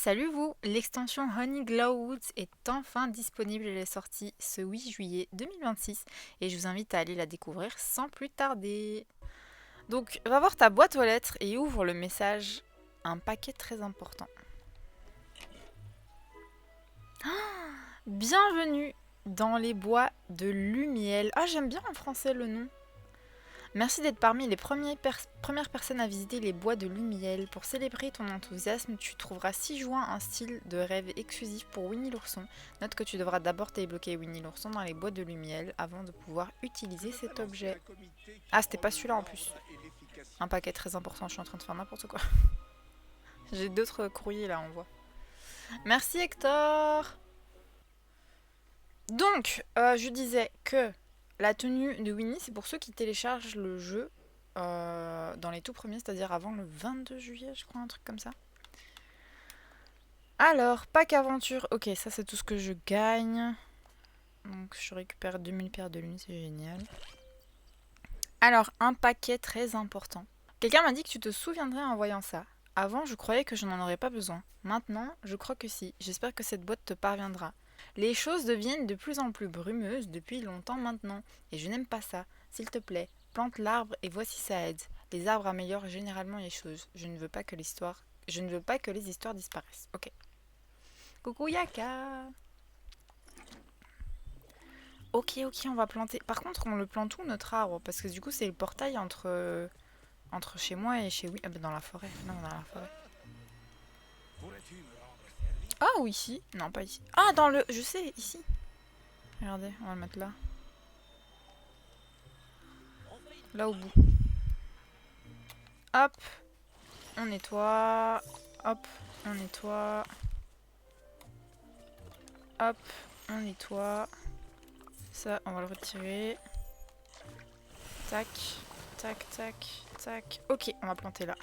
Salut vous, l'extension Honey Glow Woods est enfin disponible, elle est sortie ce 8 juillet 2026 et je vous invite à aller la découvrir sans plus tarder. Donc va voir ta boîte aux lettres et ouvre le message un paquet très important. Bienvenue dans les bois de Lumiel. Ah, j'aime bien en français le nom. Merci d'être parmi les premières personnes à visiter les bois de Lumiel. Pour célébrer ton enthousiasme, tu trouveras 6 juin un style de rêve exclusif pour Winnie l'ourson. Note que tu devras d'abord débloquer Winnie l'ourson dans les bois de Lumiel avant de pouvoir utiliser cet objet. Ah, c'était pas celui-là en plus. Un paquet très important, je suis en train de faire n'importe quoi. J'ai d'autres courriers là, on voit. Merci Hector. Donc, je disais que la tenue de Winnie, c'est pour ceux qui téléchargent le jeu dans les tout premiers, c'est-à-dire avant le 22 juillet, je crois, un truc comme ça. Alors, pack aventure, ok, ça c'est tout ce que je gagne. Donc, je récupère 2000 paires de lunes, c'est génial. Alors, un paquet très important. Quelqu'un m'a dit que tu te souviendrais en voyant ça. Avant, je croyais que je n'en aurais pas besoin. Maintenant, je crois que si. J'espère que cette boîte te parviendra. Les choses deviennent de plus en plus brumeuses depuis longtemps maintenant, et je n'aime pas ça. S'il te plaît, plante l'arbre et voici ça aide. Les arbres améliorent généralement les choses. Je ne veux pas que les histoires disparaissent. Ok. Coucou Yaka. Ok, on va planter. Par contre, on le plante où notre arbre? Parce que du coup, c'est le portail entre chez moi et chez oui. Ah bah dans la forêt. Non, dans la forêt. Ah, ou ici? Non, pas ici. Ah, dans le. Je sais, ici. Regardez, on va le mettre là. Là au bout. Hop, on nettoie. Hop, on nettoie. Hop, on nettoie. Ça, on va le retirer. Tac, tac, tac, tac. Ok, on va planter là.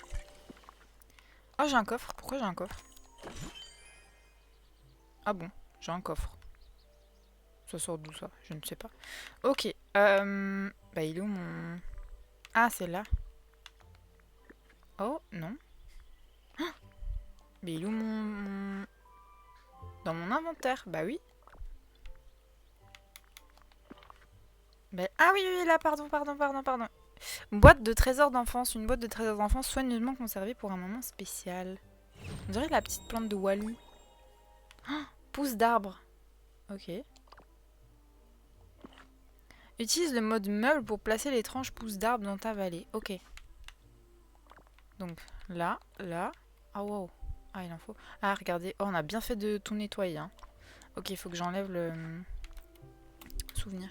Oh, j'ai un coffre. Pourquoi j'ai un coffre? Ah bon, j'ai un coffre. Ça sort d'où ça? Je ne sais pas. Ok, bah il est où mon... Ah, c'est là. Oh, non. Mais il est où Dans mon inventaire, bah oui. Bah... Ah oui, oui, là, pardon. Boîte de trésors d'enfance. Une boîte de trésors d'enfance soigneusement conservée pour un moment spécial. On dirait la petite plante de Wally. Oh, pousse d'arbre. Ok. Utilise le mode meuble pour placer l'étrange pousse d'arbre dans ta vallée. Ok. Donc là. Ah wow. Ah, il en faut. Ah, regardez. Oh, on a bien fait de tout nettoyer. Hein. Ok, il faut que j'enlève le souvenir.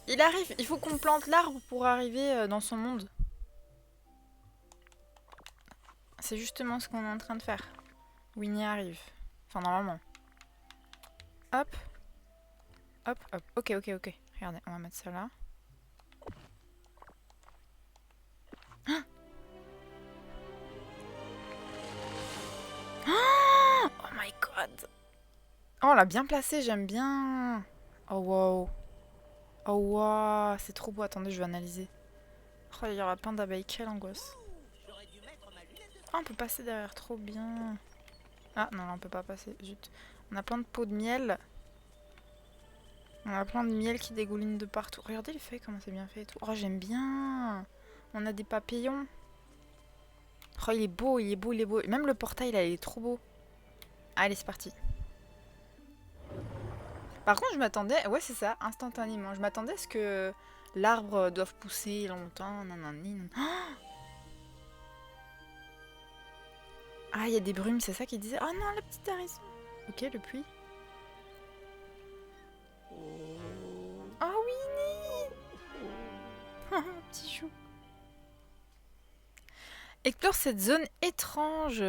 Il arrive. Il faut qu'on plante l'arbre pour arriver dans son monde. C'est justement ce qu'on est en train de faire. Winnie arrive. Enfin, normalement. Hop. Hop, hop. Ok. Regardez, on va mettre ça là. Oh my god. Oh, on l'a bien placé, j'aime bien. Oh wow. Oh wow, c'est trop beau. Attendez, je vais analyser. Oh, il y aura plein d'abeilles. Quelle angoisse. Oh, on peut passer derrière. Trop bien. Ah, non, là, on peut pas passer. Zut. On a plein de pots de miel. On a plein de miel qui dégouline de partout. Regardez les feuilles, comment c'est bien fait et tout. Oh, j'aime bien. On a des papillons. Oh, il est beau. Même le portail, là, il est trop beau. Allez, c'est parti. Par contre, je m'attendais... Ouais, c'est ça, instantanément. Je m'attendais à ce que l'arbre doive pousser longtemps. Nanani. Ah, il y a des brumes, c'est ça qu'il disait. Oh non, la petite harissa. Ok, le puits. Oh Winnie. Petit chou. Explore cette zone étrange.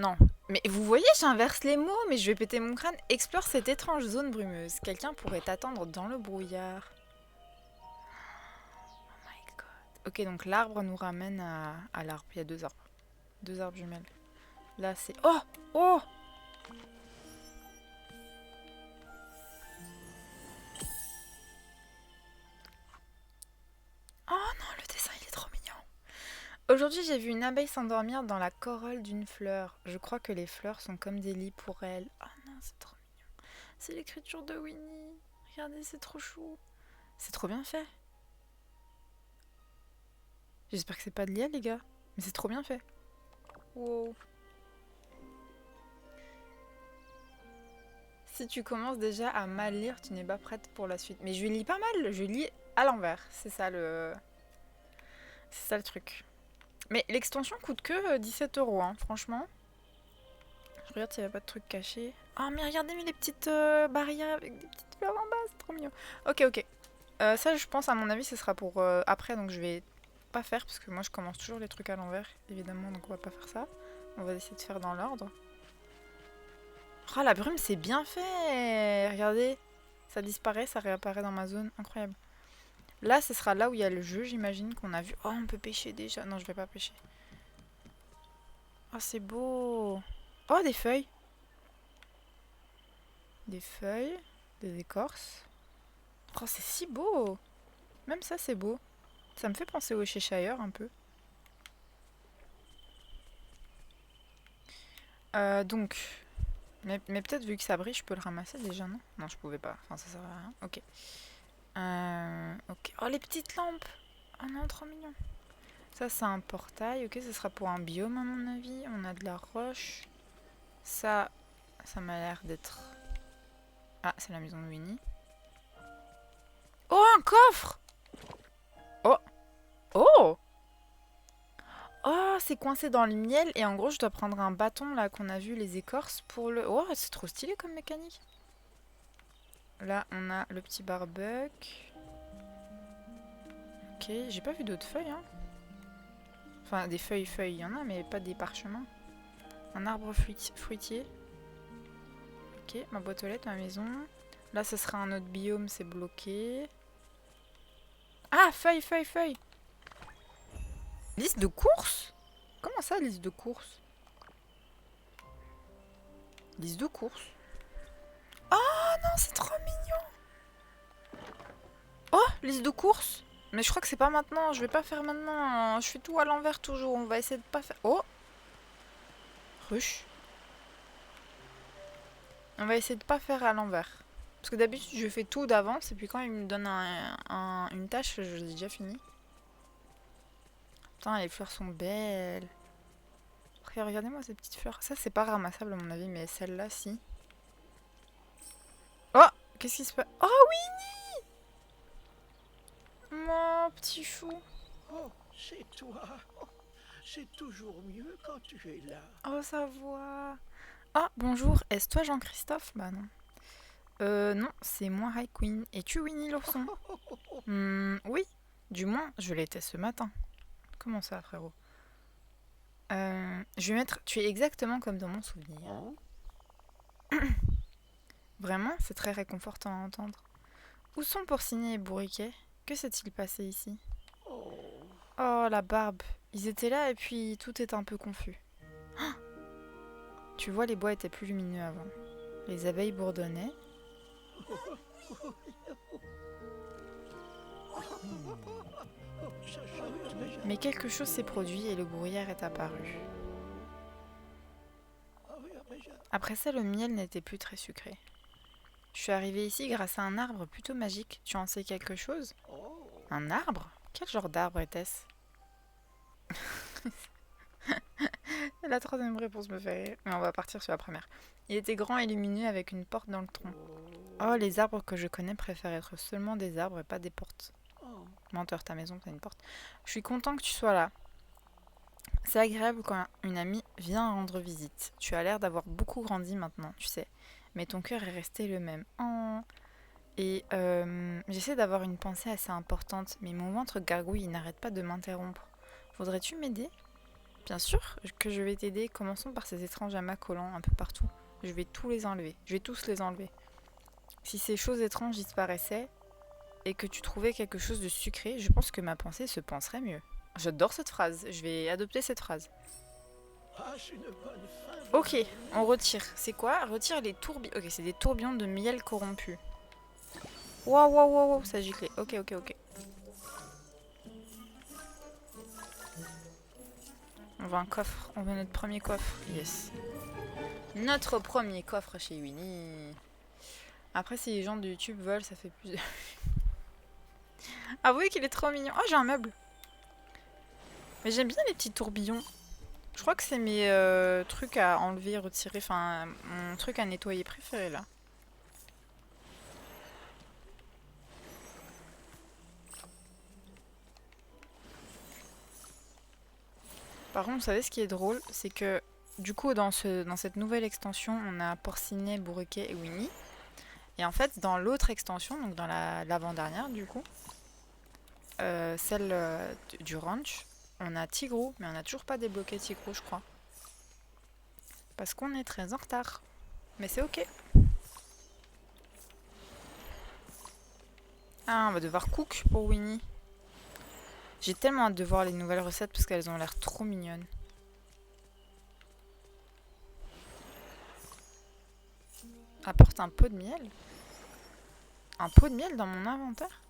Non, mais vous voyez, j'inverse les mots, mais je vais péter mon crâne. Explore cette étrange zone brumeuse. Quelqu'un pourrait t'attendre dans le brouillard. Oh my god. Ok, donc l'arbre nous ramène à l'arbre. Il y a deux arbres. Deux arbres jumelles. Là, c'est... Oh. Oh. Oh non, le dessin, il est trop mignon. Aujourd'hui, j'ai vu une abeille s'endormir dans la corolle d'une fleur. Je crois que les fleurs sont comme des lits pour elle. Oh non, c'est trop mignon. C'est l'écriture de Winnie. Regardez, c'est trop chou. C'est trop bien fait. J'espère que c'est pas de l'IA, les gars. Mais c'est trop bien fait. Wow. Si tu commences déjà à mal lire, tu n'es pas prête pour la suite. Mais je lis pas mal, je lis à l'envers. C'est ça le truc. Mais l'extension coûte que 17 € hein, franchement. Je regarde s'il n'y a pas de trucs cachés. Oh mais regardez mais les petites barrières avec des petites fleurs en bas, c'est trop mignon. Ok. Ça je pense à mon avis ce sera pour après, donc je vais pas faire parce que moi je commence toujours les trucs à l'envers évidemment, donc on va pas faire ça. On va essayer de faire dans l'ordre. Oh la brume c'est bien fait. Regardez, ça disparaît, ça réapparaît dans ma zone, incroyable. Là ce sera là où il y a le jeu, j'imagine, qu'on a vu. Oh on peut pêcher déjà. Non je vais pas pêcher. Oh c'est beau. Oh des feuilles. Des feuilles, des écorces. Oh c'est si beau. Même ça c'est beau. Ça me fait penser au Cheshire un peu. Donc, mais peut-être vu que ça brille, je peux le ramasser déjà, non? Non, je pouvais pas. Enfin, ça sert à rien. Ok. Ok. Oh, les petites lampes! Oh non, trop mignon. Ça, c'est un portail. Ok, ce sera pour un biome, à mon avis. On a de la roche. Ça m'a l'air d'être... Ah, c'est la maison de Winnie. Oh, un coffre! Oh! Oh! Oh, c'est coincé dans le miel et en gros je dois prendre un bâton là qu'on a vu les écorces pour le... Oh, c'est trop stylé comme mécanique. Là on a le petit barbuck. Ok, j'ai pas vu d'autres feuilles hein. Enfin des feuilles, il y en a mais pas des parchemins. Un arbre fruitier. Ok, ma boîte aux lettres, ma maison. Là ce sera un autre biome, c'est bloqué. Ah, feuille. Liste de courses? Comment ça, liste de courses? Liste de courses. Oh non, c'est trop mignon. Oh, liste de courses. Mais je crois que c'est pas maintenant. Je vais pas faire maintenant. Je fais tout à l'envers toujours. On va essayer de pas faire... Oh, ruche. On va essayer de pas faire à l'envers. Parce que d'habitude, je fais tout d'avance. Et puis quand il me donne une tâche, je l'ai déjà fini. Putain, les fleurs sont belles. Regardez-moi ces petites fleurs. Ça, c'est pas ramassable à mon avis, mais celle-là, si. Oh, qu'est-ce qui se passe? Oh, Winnie! Mon petit chou. Oh, c'est toi. Oh, c'est toujours mieux quand tu es là. Oh, sa voix. Ah, bonjour. Est-ce toi Jean-Christophe? Bah non. Non, c'est moi, High Queen. Es-tu Winnie l'ourson? Oui. Du moins, je l'étais ce matin. Comment ça, frérot? Je vais mettre... Tu es exactement comme dans mon souvenir. Hein? Vraiment, c'est très réconfortant à entendre. Où sont Porcinet et Bourriquet? Que s'est-il passé ici? Oh, Oh, la barbe. Ils étaient là et puis tout est un peu confus. Ah, tu vois, les bois étaient plus lumineux avant. Les abeilles bourdonnaient. ça chante, mais Mais quelque chose s'est produit et le brouillard est apparu. Après ça, le miel n'était plus très sucré. Je suis arrivée ici grâce à un arbre plutôt magique. Tu en sais quelque chose? Oh, Un arbre? Quel genre d'arbre était-ce? La troisième réponse me fait rire, mais on va partir sur la première. Il était grand et lumineux avec une porte dans le tronc. Oh, les arbres que je connais préfèrent être seulement des arbres et pas des portes. oh. Menteur, ta maison, t'as une porte. Je suis content que tu sois là. C'est agréable quand une amie vient rendre visite. Tu as l'air d'avoir beaucoup grandi maintenant, tu sais. Mais ton cœur est resté le même. Oh. Et j'essaie d'avoir une pensée assez importante, mais mon ventre gargouille, il n'arrête pas de m'interrompre. Voudrais-tu m'aider? Bien sûr que je vais t'aider. Commençons par ces étranges amas collants un peu partout. Je vais tous les enlever. Je vais tous les enlever. Si ces choses étranges disparaissaient et que tu trouvais quelque chose de sucré, je pense que ma pensée se penserait mieux. J'adore cette phrase. Je vais adopter cette phrase. Passe une bonne fin. Ok, on retire. C'est quoi? Retire les tourbillons. Ok, c'est des tourbillons de miel corrompu. Waouh, ça a giclé. Ok. On veut un coffre. On veut notre premier coffre. Yes. Notre premier coffre chez Winnie. Après, si les gens de YouTube volent, ça fait plus de... Avouez qu'il est trop mignon. Oh, j'ai un meuble. Mais j'aime bien les petits tourbillons. Je crois que c'est mes trucs à enlever, retirer. Enfin, mon truc à nettoyer préféré, là. Par contre, vous savez ce qui est drôle, c'est que du coup, dans cette nouvelle extension, on a Porcinet, Bourriquet et Winnie. Et en fait, dans l'autre extension, donc dans l'avant-dernière du coup, celle du ranch, on a Tigrou, mais on n'a toujours pas débloqué Tigrou, je crois. Parce qu'on est très en retard. Mais c'est ok. Ah, on va devoir cook pour Winnie. J'ai tellement hâte de voir les nouvelles recettes parce qu'elles ont l'air trop mignonnes. Apporte un pot de miel. Un pot de miel dans mon inventaire?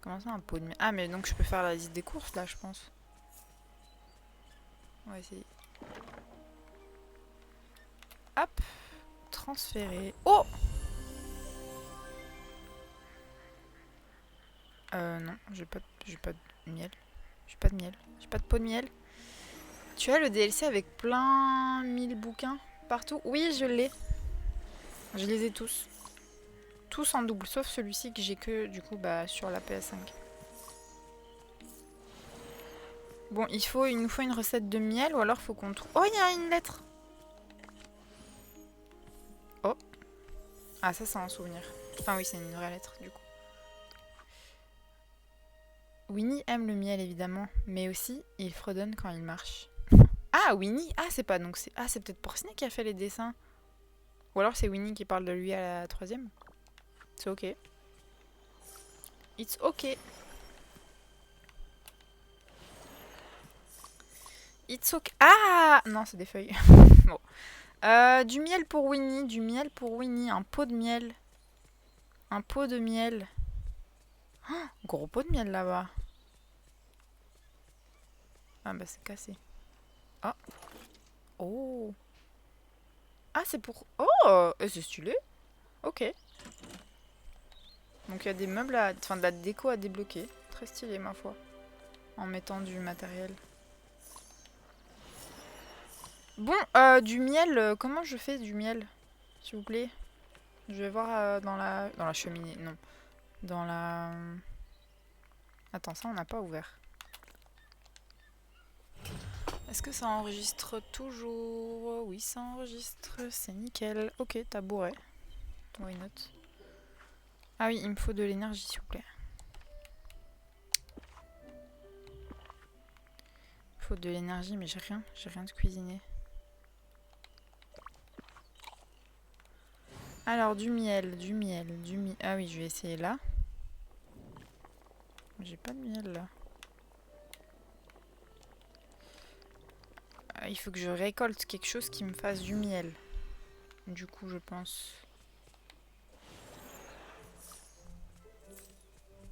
Comment ça un pot de miel? Ah mais donc je peux faire la liste des courses là je pense. On va essayer. Hop. Transférer. Oh! Non, j'ai pas de miel. J'ai pas de miel. J'ai pas de pot de miel. Tu as le DLC avec plein 1000 bouquins partout? Oui, je l'ai. Je les ai tous. Tous en double, sauf celui-ci que j'ai que du coup bah sur la PS5. Bon, il nous faut une recette de miel ou alors faut qu'on trouve... Oh, il y a une lettre! Oh! Ah, ça c'est un souvenir. Enfin oui, c'est une vraie lettre du coup. Winnie aime le miel évidemment, mais aussi il fredonne quand il marche. Ah, Winnie! Ah, c'est pas donc... c'est peut-être Porcinet qui a fait les dessins. Ou alors c'est Winnie qui parle de lui à la troisième. C'est ok. It's ok. It's ok. Ah! Non, c'est des feuilles. Bon. Du miel pour Winnie, du miel pour Winnie, un pot de miel. Un pot de miel. Oh, gros pot de miel là-bas. Ah bah c'est cassé. Ah. Oh. Ah c'est pour... Oh, c'est stylé. Ok. Donc il y a des meubles à... Enfin de la déco à débloquer. Très stylé ma foi. En mettant du matériel. Bon, du miel. Comment je fais du miel? S'il vous plaît. Je vais voir dans la cheminée. Non. Dans la... Attends, ça on n'a pas ouvert. Est-ce que ça enregistre toujours? Oui, ça enregistre. C'est nickel. Ok, tabouret. Why not? Ah oui, il me faut de l'énergie, s'il vous plaît. Il faut de l'énergie, mais j'ai rien. J'ai rien de cuisiner. Alors, du miel. Ah oui, je vais essayer là. J'ai pas de miel là. Il faut que je récolte quelque chose qui me fasse du miel. Du coup, je pense...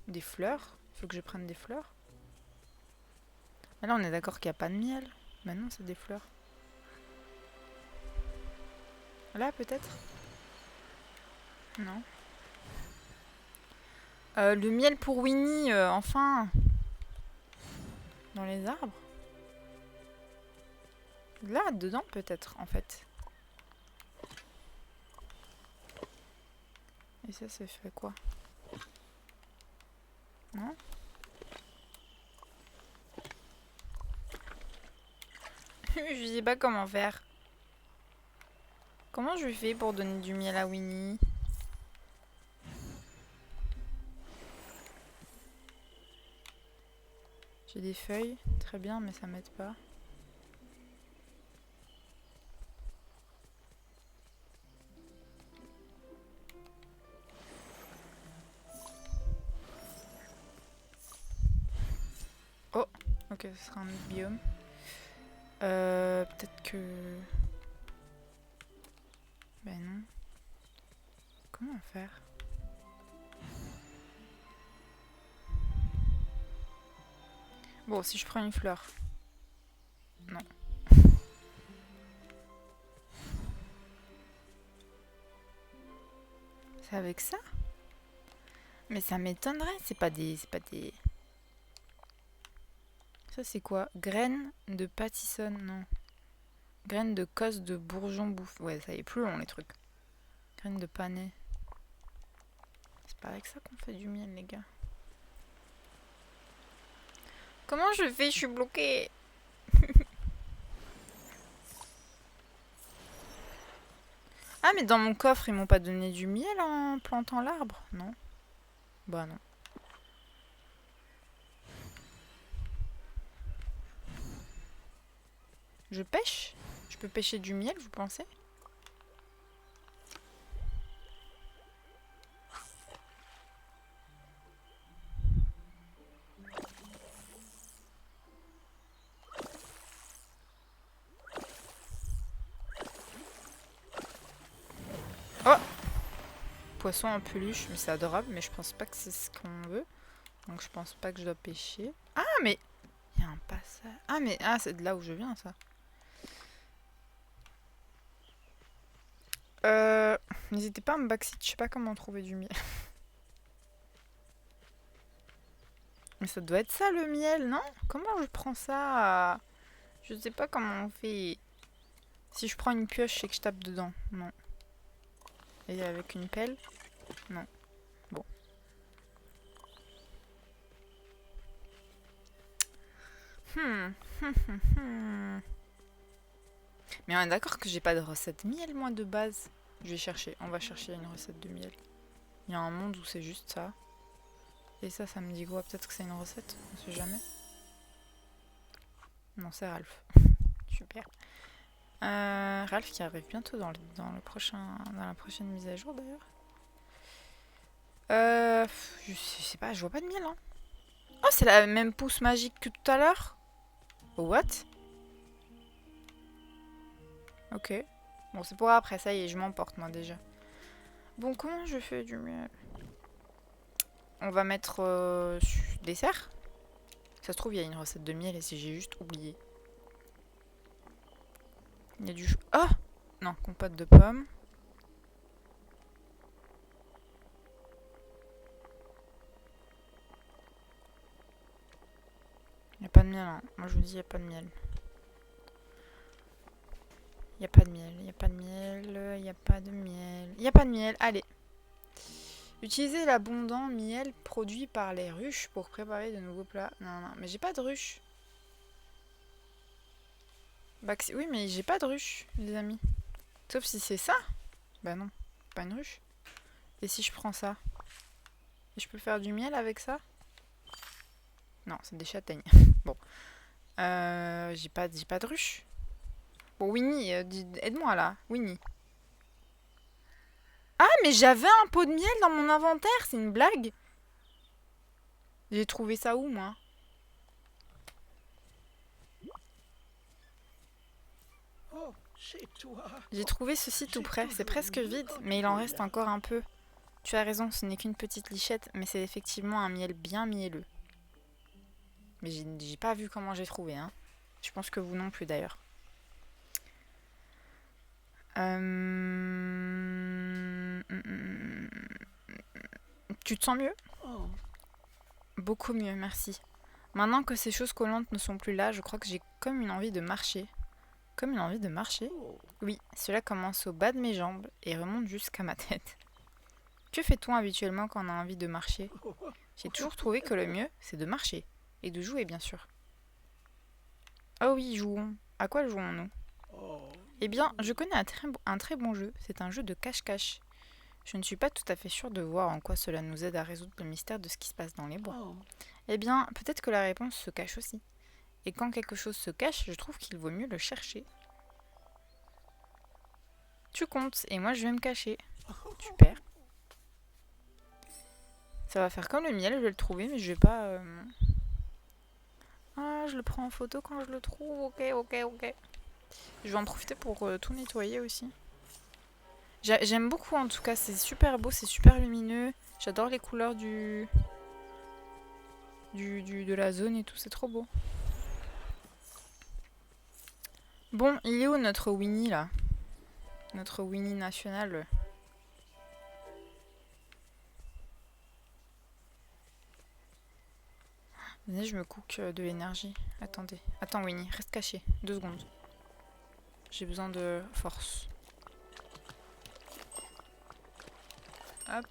Des fleurs. Il faut que je prenne des fleurs. Ah là, on est d'accord qu'il n'y a pas de miel. Maintenant, c'est des fleurs. Là, peut-être? Non. Le miel pour Winnie, enfin. Dans les arbres. Là, dedans, peut-être, en fait. Et ça, c'est fait quoi? Non? Je sais pas comment faire. Comment je fais pour donner du miel à Winnie? J'ai des feuilles, très bien, mais ça m'aide pas. Oh, ok, ce sera un autre biome. Peut-être que... Ben non. Comment faire? Bon, si je prends une fleur. Non. C'est avec ça? Mais ça m'étonnerait, c'est pas des... Ça c'est quoi? Graines de pâtissonne, non. Graines de cosse de bourgeon bouffe. Ouais, ça y est plus long les trucs. Graines de panais. C'est pas avec ça qu'on fait du miel, les gars. Comment je fais? Je suis bloquée. Ah, mais dans mon coffre, ils m'ont pas donné du miel en plantant l'arbre? Non. Bah non. Je pêche? Je peux pêcher du miel, vous pensez? Oh! Poisson en peluche, mais c'est adorable, mais je pense pas que c'est ce qu'on veut. Donc je pense pas que je dois pêcher. Ah, mais il y a un passage. Ah, mais ah, c'est de là où je viens, ça. N'hésitez pas à me backseat, je sais pas comment trouver du miel. Mais ça doit être ça le miel, non? Comment je prends ça? Je sais pas comment on fait. Si je prends une pioche et que je tape dedans, non. Et avec une pelle, non. Bon. Mais on est d'accord que j'ai pas de recette miel, moi, de base. Je vais chercher, on va chercher une recette de miel. Il y a un monde où c'est juste ça. Et ça me dit quoi? Peut-être que c'est une recette, on sait jamais. Non, c'est Ralph. Super. Ralph qui arrive bientôt dans la prochaine mise à jour d'ailleurs. Je sais pas, je vois pas de miel. Hein. Oh, c'est la même pousse magique que tout à l'heure? What? Ok. Bon, c'est pour après, ça y est, je m'emporte moi déjà. Bon, comment je fais du miel? On va mettre dessert. Ça se trouve, il y a une recette de miel et si j'ai juste oublié. Il y a du... Oh! Non, compote de pommes. Il n'y a pas de miel, hein. Moi je vous dis, il n'y a pas de miel. Il n'y a pas de miel, il n'y a pas de miel, il n'y a pas de miel. Il n'y a pas de miel, allez. Utilisez l'abondant miel produit par les ruches pour préparer de nouveaux plats. Non, non, mais j'ai pas de ruche. Bah, oui, mais j'ai pas de ruche, les amis. Sauf si c'est ça. Bah non, pas une ruche. Et si je prends ça? Et je peux faire du miel avec ça? Non, c'est des châtaignes. Bon. J'ai pas de ruche. Bon, Winnie, aide-moi là. Winnie. Ah, mais j'avais un pot de miel dans mon inventaire, c'est une blague. J'ai trouvé ça où, moi? Oh, c'est toi. J'ai trouvé ceci tout près. C'est presque vide, mais il en reste encore un peu. Tu as raison, ce n'est qu'une petite lichette, mais c'est effectivement un miel bien mielleux. Mais j'ai pas vu comment j'ai trouvé, hein. Je pense que vous non plus, d'ailleurs. Tu te sens mieux? Oh, Beaucoup mieux, merci. Maintenant que ces choses collantes ne sont plus là, je crois que j'ai comme une envie de marcher. Comme une envie de marcher? oh. Oui, cela commence au bas de mes jambes et remonte jusqu'à ma tête. Que fait-on habituellement quand on a envie de marcher? J'ai toujours trouvé que le mieux, c'est de marcher. Et de jouer, bien sûr. Oh oui, jouons. À quoi jouons-nous? Oh, Eh bien, je connais un très bon jeu. C'est un jeu de cache-cache. Je ne suis pas tout à fait sûre de voir en quoi cela nous aide à résoudre le mystère de ce qui se passe dans les bois. oh. Eh bien, peut-être que la réponse se cache aussi. Et quand quelque chose se cache, je trouve qu'il vaut mieux le chercher. Tu comptes, et moi je vais me cacher. Super. Ça va faire comme le miel, je vais le trouver, mais je vais pas... Ah, je le prends en photo quand je le trouve, ok. Je vais en profiter pour tout nettoyer aussi. J'aime beaucoup en tout cas, c'est super beau, c'est super lumineux. J'adore les couleurs de la zone et tout, c'est trop beau. Bon, il est où notre Winnie là? Notre Winnie national. Venez, je me cook de l'énergie. Attendez. Attends Winnie, reste caché. 2 secondes. J'ai besoin de force. Hop.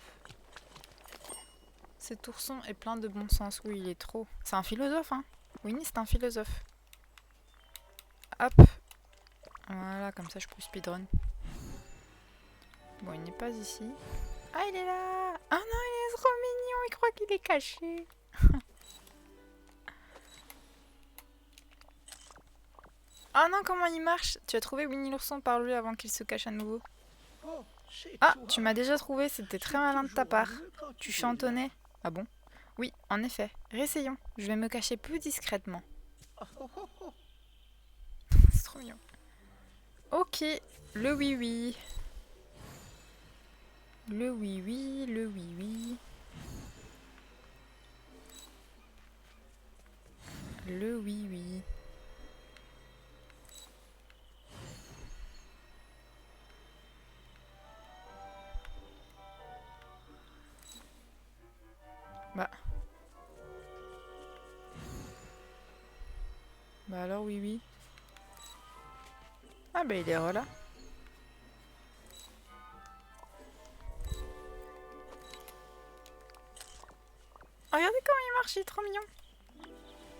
Cet ourson est plein de bon sens. Oui, il est trop. C'est un philosophe, hein. Winnie, c'est un philosophe. Hop. Voilà, comme ça je peux speedrun. Bon, il n'est pas ici. Ah, il est là. Ah non, il est trop mignon. Il croit qu'il est caché. Oh non, comment il marche? Tu as trouvé Winnie l'ourson par lui avant qu'il se cache à nouveau. Oh, c'est Ah, toi. tu m'as déjà trouvé. C'était très C'est malin de ta toujours part. mieux quand Tu es là. chantonnais. Ah bon? Oui, en effet. Réessayons. Je vais me cacher plus discrètement. Oh, oh, oh, oh. C'est trop mignon. Ok, le oui-oui. Le oui-oui, le oui-oui. Le oui-oui. Bah. Bah alors oui-oui. Ah bah il est là. Oh, regardez comment il marche, il est trop mignon.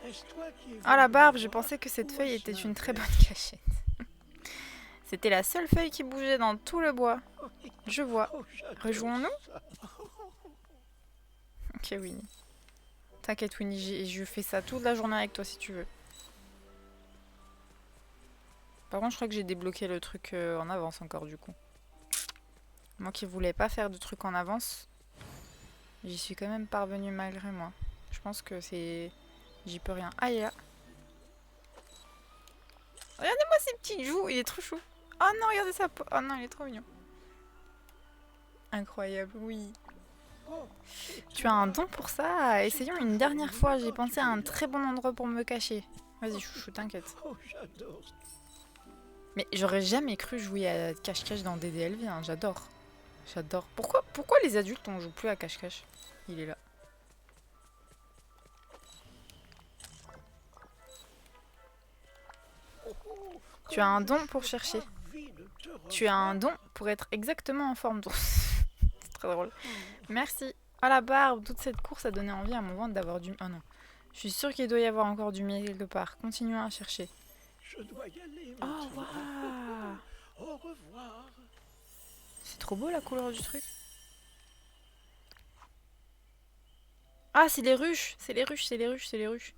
Est-ce toi qui es Ah la venu barbe, me je voir pensais que cette ou feuille est-ce était une très bonne l'inverse? cachette. C'était la seule feuille qui bougeait dans tout le bois. Oui. Je vois. Oh, j'adore Rejoignons-nous? ça. Ok Winnie. T'inquiète Winnie, je fais ça toute la journée avec toi si tu veux. Par contre je crois que j'ai débloqué le truc en avance encore du coup. Moi qui voulais pas faire de truc en avance, j'y suis quand même parvenue malgré moi. Je pense que c'est... J'y peux rien. Ah il est là. Regardez-moi ses petites joues, il est trop chou. Oh non, regardez sa peau. Oh non, il est trop mignon. Incroyable, oui. Oh, Tu as un don pour ça? Essayons une dernière fois. J'ai pensé à un très bon endroit pour me cacher. Vas-y, chouchou, t'inquiète. oh, j'adore. Mais j'aurais jamais cru jouer à cache-cache dans DDLV, hein. J'adore. J'adore. Pourquoi les adultes on joue plus à cache-cache? Il est là. Oh, oh, Tu as un comme je don pour suis chercher. ravi de te Tu as un revoir. don pour être exactement en forme d'ours. C'est très drôle. Oh, Merci. Oh la barbe, toute cette course a donné envie à mon ventre d'avoir du... Oh non. Je suis sûre qu'il doit y avoir encore du miel quelque part. Continuons à chercher. je dois y aller Oh maintenant. waouh! Au revoir. C'est trop beau la couleur du truc. Ah, c'est les ruches! C'est les ruches, c'est les ruches, c'est les ruches.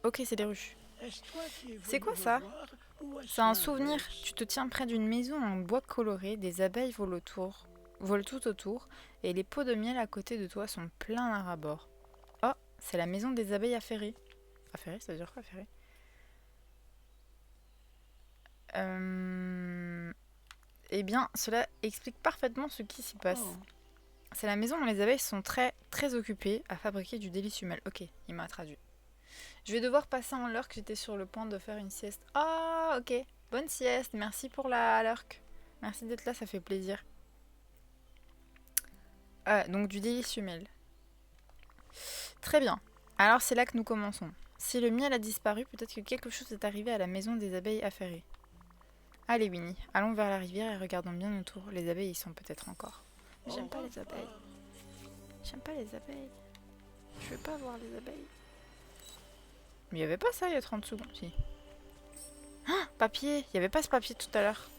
Ok, c'est les ruches. Est-ce toi qui es C'est venu quoi me ça? voir ou est-ce C'est un souvenir. l'inverse? Tu te tiens près d'une maison en bois coloré, des abeilles volent tout autour, et les pots de miel à côté de toi sont pleins à ras-bord. Oh, c'est la maison des abeilles affairées. Affairées, ça veut dire quoi, affairées? Eh bien, cela explique parfaitement ce qui s'y passe. Oh, C'est la maison où les abeilles sont très, très occupées à fabriquer du délicieux miel. Ok, il m'a traduit. Je vais devoir passer en lurk, j'étais sur le point de faire une sieste. Ah, ok. Bonne sieste, merci pour la lurk. Merci d'être là, ça fait plaisir. Donc du délicieux miel. Très bien. Alors c'est là que nous commençons. Si le miel a disparu, peut-être que quelque chose est arrivé à la maison des abeilles affairées. Allez Winnie, allons vers la rivière et regardons bien autour. Les abeilles y sont peut-être encore. Mais j'aime pas les abeilles. J'aime pas les abeilles. Je veux pas voir les abeilles. Mais il y avait pas ça il y a 30 secondes, si. Ah, papier. Il y avait pas ce papier tout à l'heure.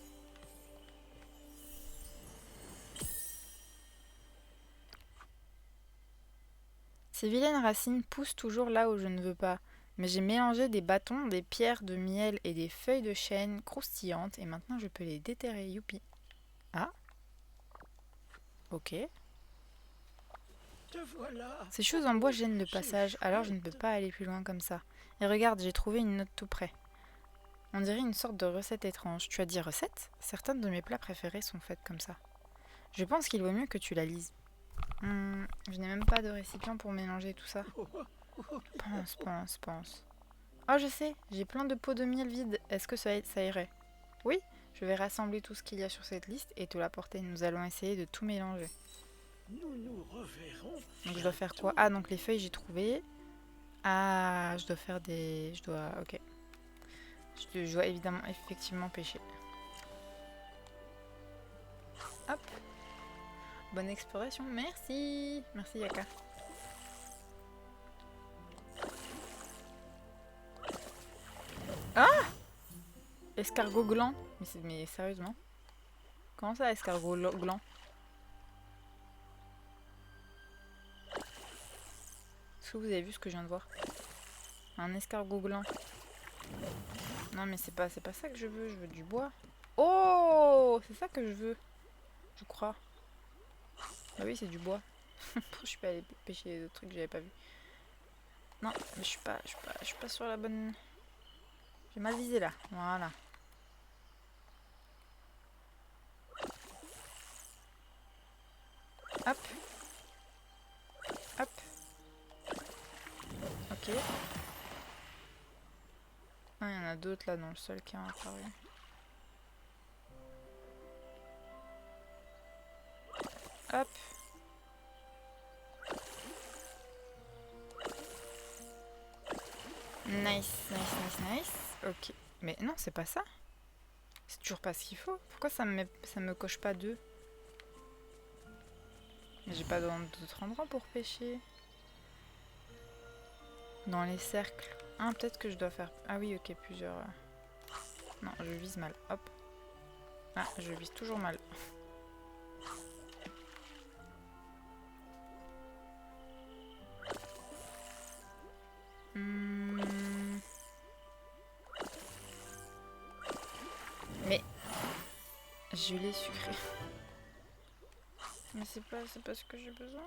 Ces vilaines racines poussent toujours là où je ne veux pas. Mais j'ai mélangé des bâtons, des pierres de miel et des feuilles de chêne croustillantes et maintenant je peux les déterrer, youpi. Ah. Ok. te voilà. Ces choses en bois gênent le passage, alors je ne peux pas aller plus loin comme ça. Et regarde, j'ai trouvé une note tout près. On dirait une sorte de recette étrange. Tu as dit recette? Certains de mes plats préférés sont faits comme ça. Je pense qu'il vaut mieux que tu la lises. Je n'ai même pas de récipient pour mélanger tout ça. Oh, oh, oh, Pense. Oh, je sais, j'ai plein de pots de miel vides. Est-ce que ça irait? Oui, je vais rassembler tout ce qu'il y a sur cette liste et te l'apporter. Nous allons essayer de tout mélanger. Nous nous reverrons. Donc je dois faire quoi? Bientôt. Ah, donc les feuilles, j'ai trouvé. Ah, je dois faire des... Je dois... Ok. Je dois évidemment, effectivement pêcher. Hop. Bonne exploration. Merci. Merci, Yaka. Ah! Escargot gland. Mais sérieusement? Comment ça, escargot gland? Est-ce que vous avez vu ce que je viens de voir? Un escargot gland. Non, mais c'est pas ça que je veux du bois. Oh! C'est ça que je veux. Je crois. Ah oui, c'est du bois. Je suis pas allée pêcher des trucs que j'avais pas vu. Non, mais je suis pas sur la bonne... J'ai mal visé là. Voilà. Hop. Hop. Ok. Ah, il y en a d'autres là dans le sol qui ont apparu. Hop. Nice, nice, nice, nice. Ok. Mais non, c'est pas ça. C'est toujours pas ce qu'il faut. Pourquoi ça me coche pas deux? Mais j'ai pas d'autre endroit pour pêcher. Dans les cercles. Ah, peut-être que je dois faire... Ah oui, ok, plusieurs... Non, je vise mal. Hop. Ah, je vise toujours mal. Mais... Gelée sucrée. Mais c'est pas ce que j'ai besoin.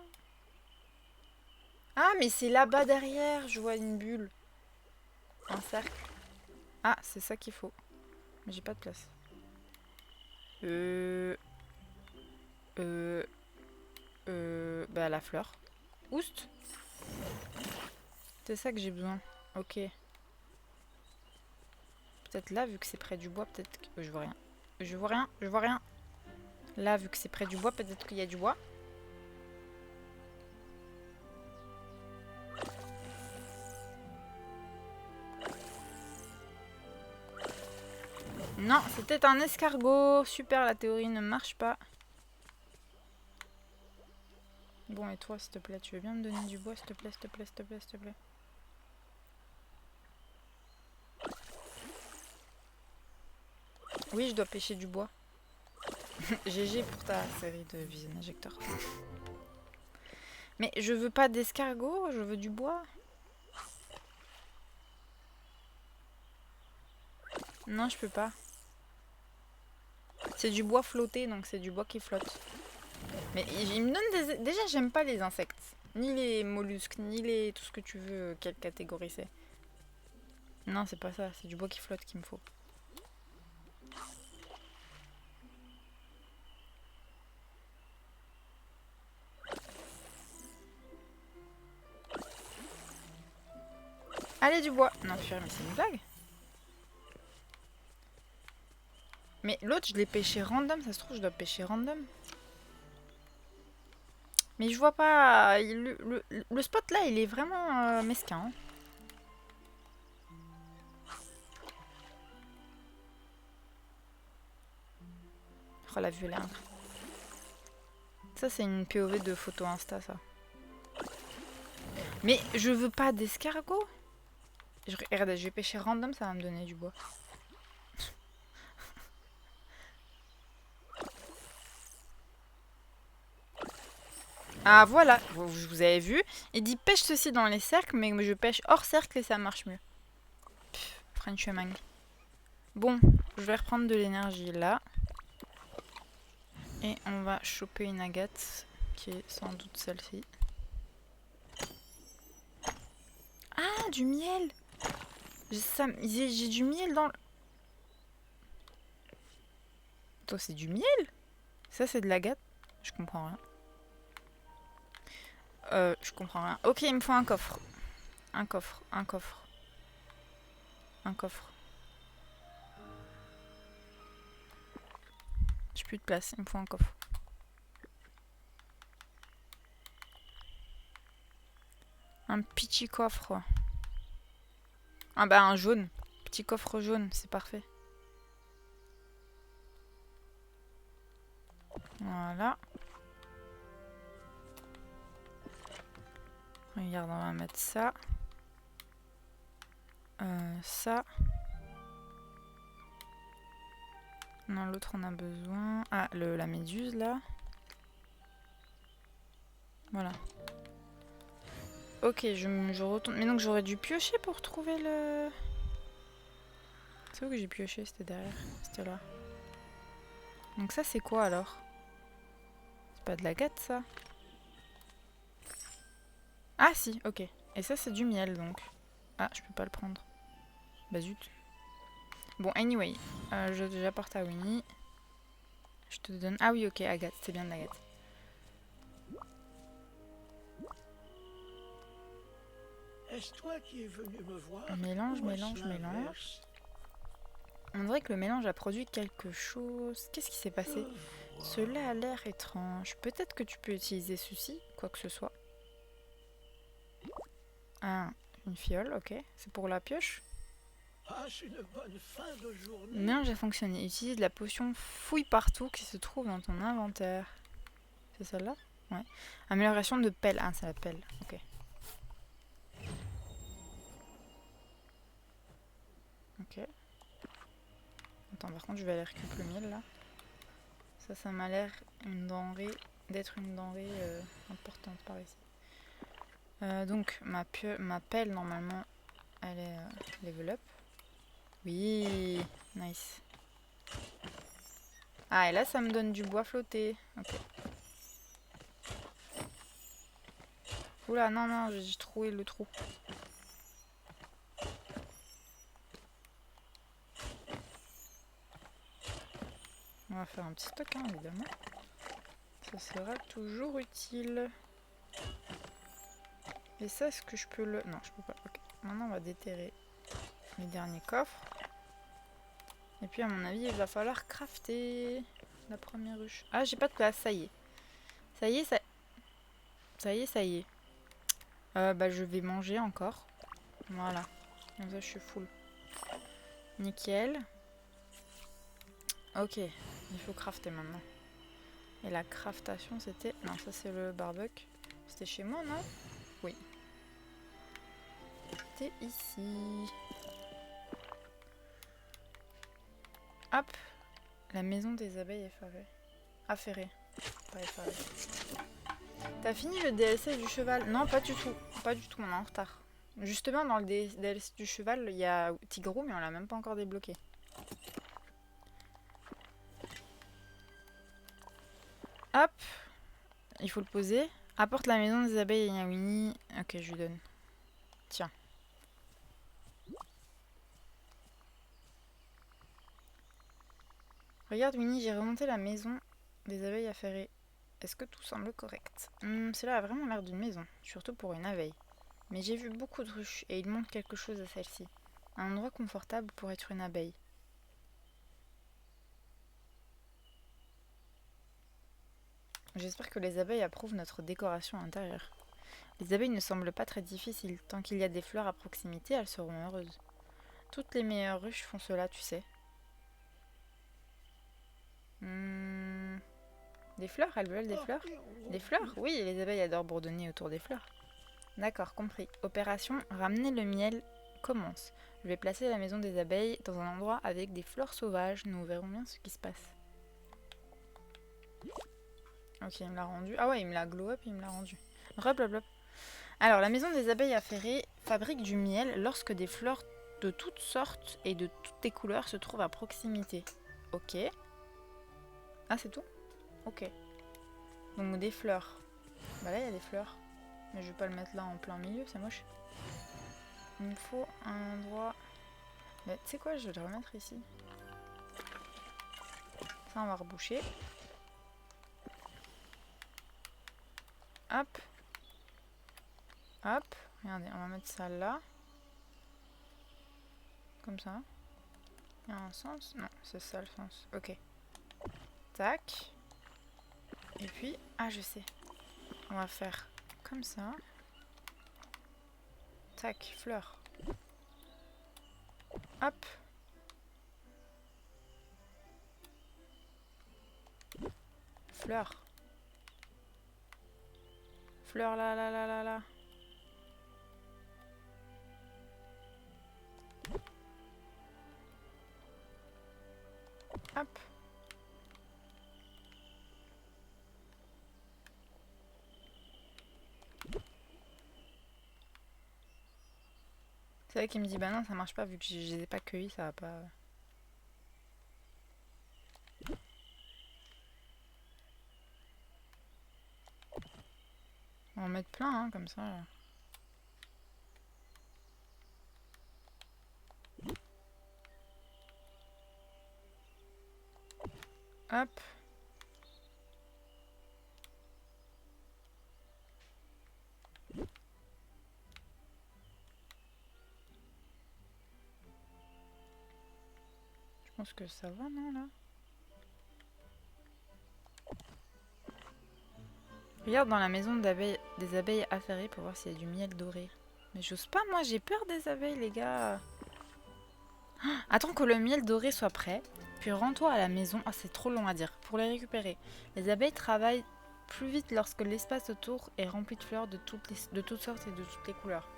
Ah, mais c'est là-bas derrière, je vois une bulle. Un cercle. Ah, c'est ça qu'il faut. Mais j'ai pas de place. Bah la fleur. Oust. C'est ça que j'ai besoin. Ok. Peut-être là, vu que c'est près du bois, peut-être que... je vois rien. Je vois rien, je vois rien. Là, vu que c'est près du bois, peut-être qu'il y a du bois. Non, c'était un escargot. Super, la théorie ne marche pas. Bon, et toi, s'il te plaît, tu veux bien me donner du bois, s'il te plaît, s'il te plaît, s'il te plaît, s'il te plaît. Oui, je dois pêcher du bois. GG pour ta série de vision injecteur. Mais je veux pas d'escargot, je veux du bois. Non, je peux pas. C'est du bois flotté, donc c'est du bois qui flotte. Mais il me donne des... Déjà, j'aime pas les insectes. Ni les mollusques, ni les... tout ce que tu veux, quelle catégorie c'est. Non, c'est pas ça, c'est du bois qui flotte qu'il me faut. Allez, du bois. Non, purée, mais c'est une blague. Mais l'autre, je l'ai pêché random, ça se trouve, je dois pêcher random. Mais je vois pas... Le spot là, il est vraiment mesquin. Hein. Oh, la vue, elle est incroyable. Ça, c'est une POV de photo Insta, ça. Mais je veux pas d'escargot. Regarde, je vais pêcher random, ça va me donner du bois. Ah voilà, vous avez vu. Il dit pêche ceci dans les cercles, mais je pêche hors cercle et ça marche mieux. French Mang. Bon, je vais reprendre de l'énergie là. Et on va choper une agate, qui est sans doute celle-ci. Ah, du miel! J'ai du miel dans le... Toi, c'est du miel? Ça, c'est de l'agate? Je comprends rien. Je comprends rien. Ok, il me faut un coffre. Un coffre, un coffre. Un coffre. J'ai plus de place, il me faut un coffre. Un petit coffre. Ah bah un jaune. Petit coffre jaune, c'est parfait. Voilà. Regarde, on va mettre ça. Ça. Non, l'autre on a besoin. Ah, la méduse là. Voilà. Ok, je retourne. Mais donc j'aurais dû piocher pour trouver le... C'est où que j'ai pioché? C'était derrière. C'était là. Donc ça c'est quoi alors? C'est pas de l'agate ça? Ah si, ok. Et ça c'est du miel donc. Ah, je peux pas le prendre. Bah zut. Bon, anyway. J'apporte à Winnie. Je te donne... Ah oui, ok, agate. C'est bien de l'agate. Est-ce toi qui es venu me voir? Mélange, Ou est-ce mélange, mélange. l'inverse? On dirait que le mélange a produit quelque chose. Qu'est-ce qui s'est passé? Cela a l'air étrange. Peut-être que tu peux utiliser ceci, quoi que ce soit. Ah, une fiole, ok. C'est pour la pioche. Passe une bonne fin de journée. Le mélange a fonctionné. Utilise la potion fouille partout qui se trouve dans ton inventaire. C'est celle-là? Ouais. Amélioration de pelle. Ah, c'est la pelle. Ok. Ok. Attends, par contre, je vais aller récupérer le miel là. Ça m'a l'air d'être une denrée importante par ici. Donc, ma pelle, normalement, elle est level up. Oui, nice. Ah, et là, ça me donne du bois flotté. Ok. Oula, non, non, j'ai trouvé le trou. On va faire un petit stock, hein, évidemment. Ça sera toujours utile. Et ça, est-ce que je peux le... Non, je peux pas. Ok. Maintenant, on va déterrer les derniers coffres. Et puis, à mon avis, il va falloir crafter la première ruche. Ah, j'ai pas de place, ça y est. Ça y est, ça y est, ça y est. Bah, je vais manger encore. Voilà. Comme ça, je suis full. Nickel. Ok, il faut crafter maintenant. Et la craftation, c'était... Non, ça, c'est le barbecue. C'était chez moi, non? Oui. C'était ici. Hop. La maison des abeilles effarées. Affairées. Pas effarées. T'as fini le DLC du cheval? Non, pas du tout. Pas du tout, on est en retard. Justement, dans le DLC du cheval, il y a Tigrou, mais on l'a même pas encore débloqué. Hop. Il faut le poser. Apporte la maison des abeilles à Winnie. Ok, je lui donne. Tiens. Regarde Winnie, j'ai remonté la maison des abeilles affairées. Est-ce que tout semble correct? Cela a vraiment l'air d'une maison, surtout pour une abeille. Mais j'ai vu beaucoup de ruches et il manque quelque chose à celle-ci. Un endroit confortable pour être une abeille. J'espère que les abeilles approuvent notre décoration intérieure. Les abeilles ne semblent pas très difficiles. Tant qu'il y a des fleurs à proximité, elles seront heureuses. Toutes les meilleures ruches font cela, tu sais. Des fleurs? Elles veulent des fleurs? Des fleurs? Oui, les abeilles adorent bourdonner autour des fleurs. D'accord, compris. Opération ramener le miel commence. Je vais placer la maison des abeilles dans un endroit avec des fleurs sauvages. Nous verrons bien ce qui se passe. Ok, il me l'a rendu. Ah ouais, il me l'a glow up, il me l'a rendu. Blablabla. Alors, la maison des abeilles affairées fabrique du miel lorsque des fleurs de toutes sortes et de toutes les couleurs se trouvent à proximité. Ok. Ah, c'est tout? Ok. Donc des fleurs. Bah là, il y a des fleurs. Mais je vais pas le mettre là en plein milieu, c'est moche. Il me faut un endroit... Mais tu sais quoi, je vais le remettre ici. Ça, on va reboucher. Hop. Hop. Regardez, on va mettre ça là. Comme ça. Il y a un sens? Non, c'est ça le sens. Ok. Tac. Et puis, ah je sais. On va faire comme ça. Tac, fleur. Hop. Fleur. Fleur là, là, là, là, là. Hop. C'est vrai qu'il me dit bah non ça marche pas vu que je les ai pas cueillis, ça va pas. On va en mettre plein hein, comme ça. Hop. Je pense que ça va non là. Regarde dans la maison des abeilles affairées pour voir s'il y a du miel doré. Mais j'ose pas, moi j'ai peur des abeilles les gars. Attends que le miel doré soit prêt, puis rends-toi à la maison. Ah c'est trop long à dire. Pour les récupérer. Les abeilles travaillent plus vite lorsque l'espace autour est rempli de fleurs de toutes sortes et de toutes les couleurs.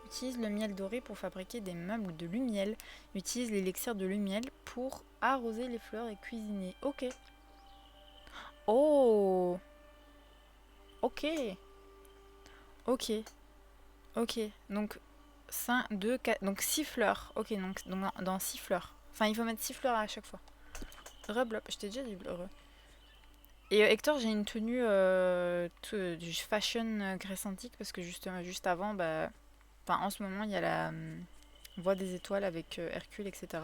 Utilise le miel doré pour fabriquer des meubles de lumiel. Utilise l'élixir de lumiel pour arroser les fleurs et cuisiner. Ok. Oh. Ok. Ok. Ok. Donc 5, 2, 4. Donc 6 fleurs. Ok, donc dans 6 fleurs. Enfin, il faut mettre 6 fleurs à chaque fois. Reblop. Je t'ai déjà dit heureux. Et Hector, j'ai une tenue du fashion Grèce antique parce que justement, juste avant, bah. Enfin, en ce moment, il y a la Voie des étoiles avec Hercule, etc.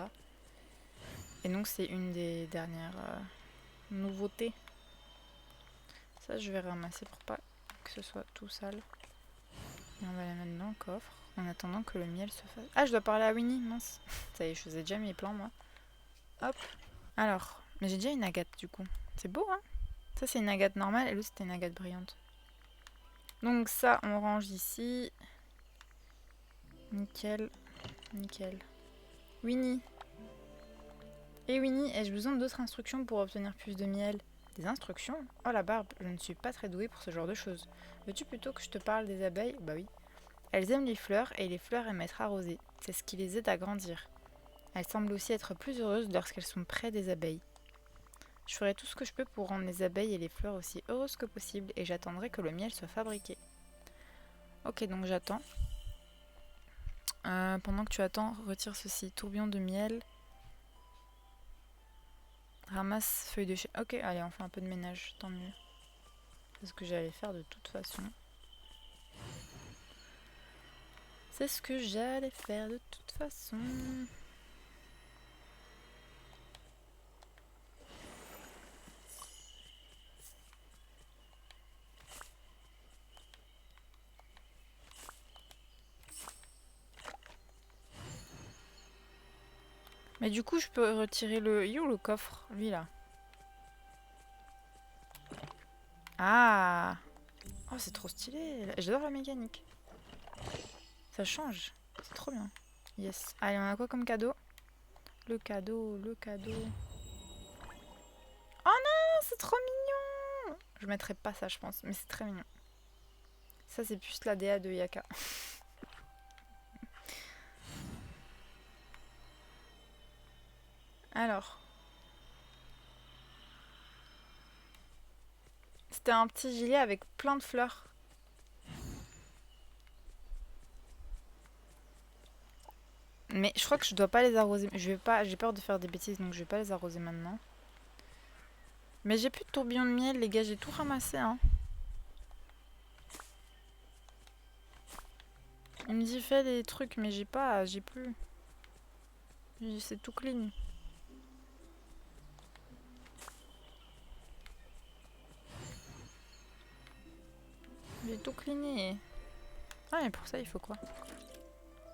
Et donc, c'est une des dernières nouveautés. Ça, je vais ramasser pour pas que ce soit tout sale. Et on va la mettre dans le coffre en attendant que le miel se fasse. Ah, je dois parler à Winnie, mince. Ça y est, je faisais déjà mes plans, moi. Hop. Alors, mais j'ai déjà une agate du coup. C'est beau, hein? Ça, c'est une agate normale et l'autre, c'était une agate brillante. Donc, ça, on range ici. Nickel. Nickel. Winnie. Et Winnie, ai-je besoin d'autres instructions pour obtenir plus de miel? Des instructions? Oh la barbe, je ne suis pas très douée pour ce genre de choses. Veux-tu plutôt que je te parle des abeilles? Bah oui. Elles aiment les fleurs et les fleurs aiment être arrosées. C'est ce qui les aide à grandir. Elles semblent aussi être plus heureuses lorsqu'elles sont près des abeilles. Je ferai tout ce que je peux pour rendre les abeilles et les fleurs aussi heureuses que possible et j'attendrai que le miel soit fabriqué. Ok, donc j'attends. Pendant que tu attends, retire ceci. Tourbillon de miel. Ramasse feuilles de chêne. Ok, allez, on fait un peu de ménage, tant mieux. C'est ce que j'allais faire de toute façon. C'est ce que j'allais faire de toute façon. Mais du coup, je peux retirer le... Il est où le coffre? Lui, là. Ah! Oh, c'est trop stylé. J'adore la mécanique. Ça change. C'est trop bien. Yes. Allez, on a quoi comme cadeau? Le cadeau, le cadeau. Oh non, c'est trop mignon! Je mettrai pas ça, je pense, mais c'est très mignon. Ça, c'est plus la DA de Yaka. Alors. C'était un petit gilet avec plein de fleurs. Mais je crois que je dois pas les arroser. Je vais pas, j'ai peur de faire des bêtises, donc je vais pas les arroser maintenant. Mais j'ai plus de tourbillon de miel, les gars, j'ai tout ramassé, hein. Il me dit fais des trucs, mais j'ai plus. C'est tout clean. J'ai tout cleané. Ah, mais pour ça, il faut quoi?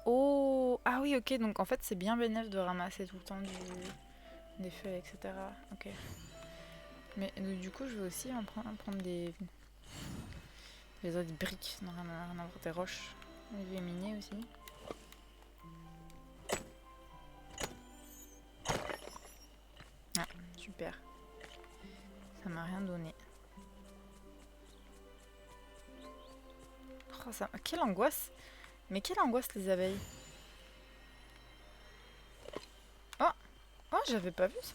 Oh, ah oui, ok, donc en fait c'est bien bénéf de ramasser tout le temps des feuilles, etc. Ok. Mais du coup, je vais aussi prendre des autres briques, non, rien à voir, des roches. Je vais miner aussi. Ah, super. Ça m'a rien donné. Oh, quelle angoisse! Mais quelle angoisse les abeilles! Oh! Oh, j'avais pas vu ça!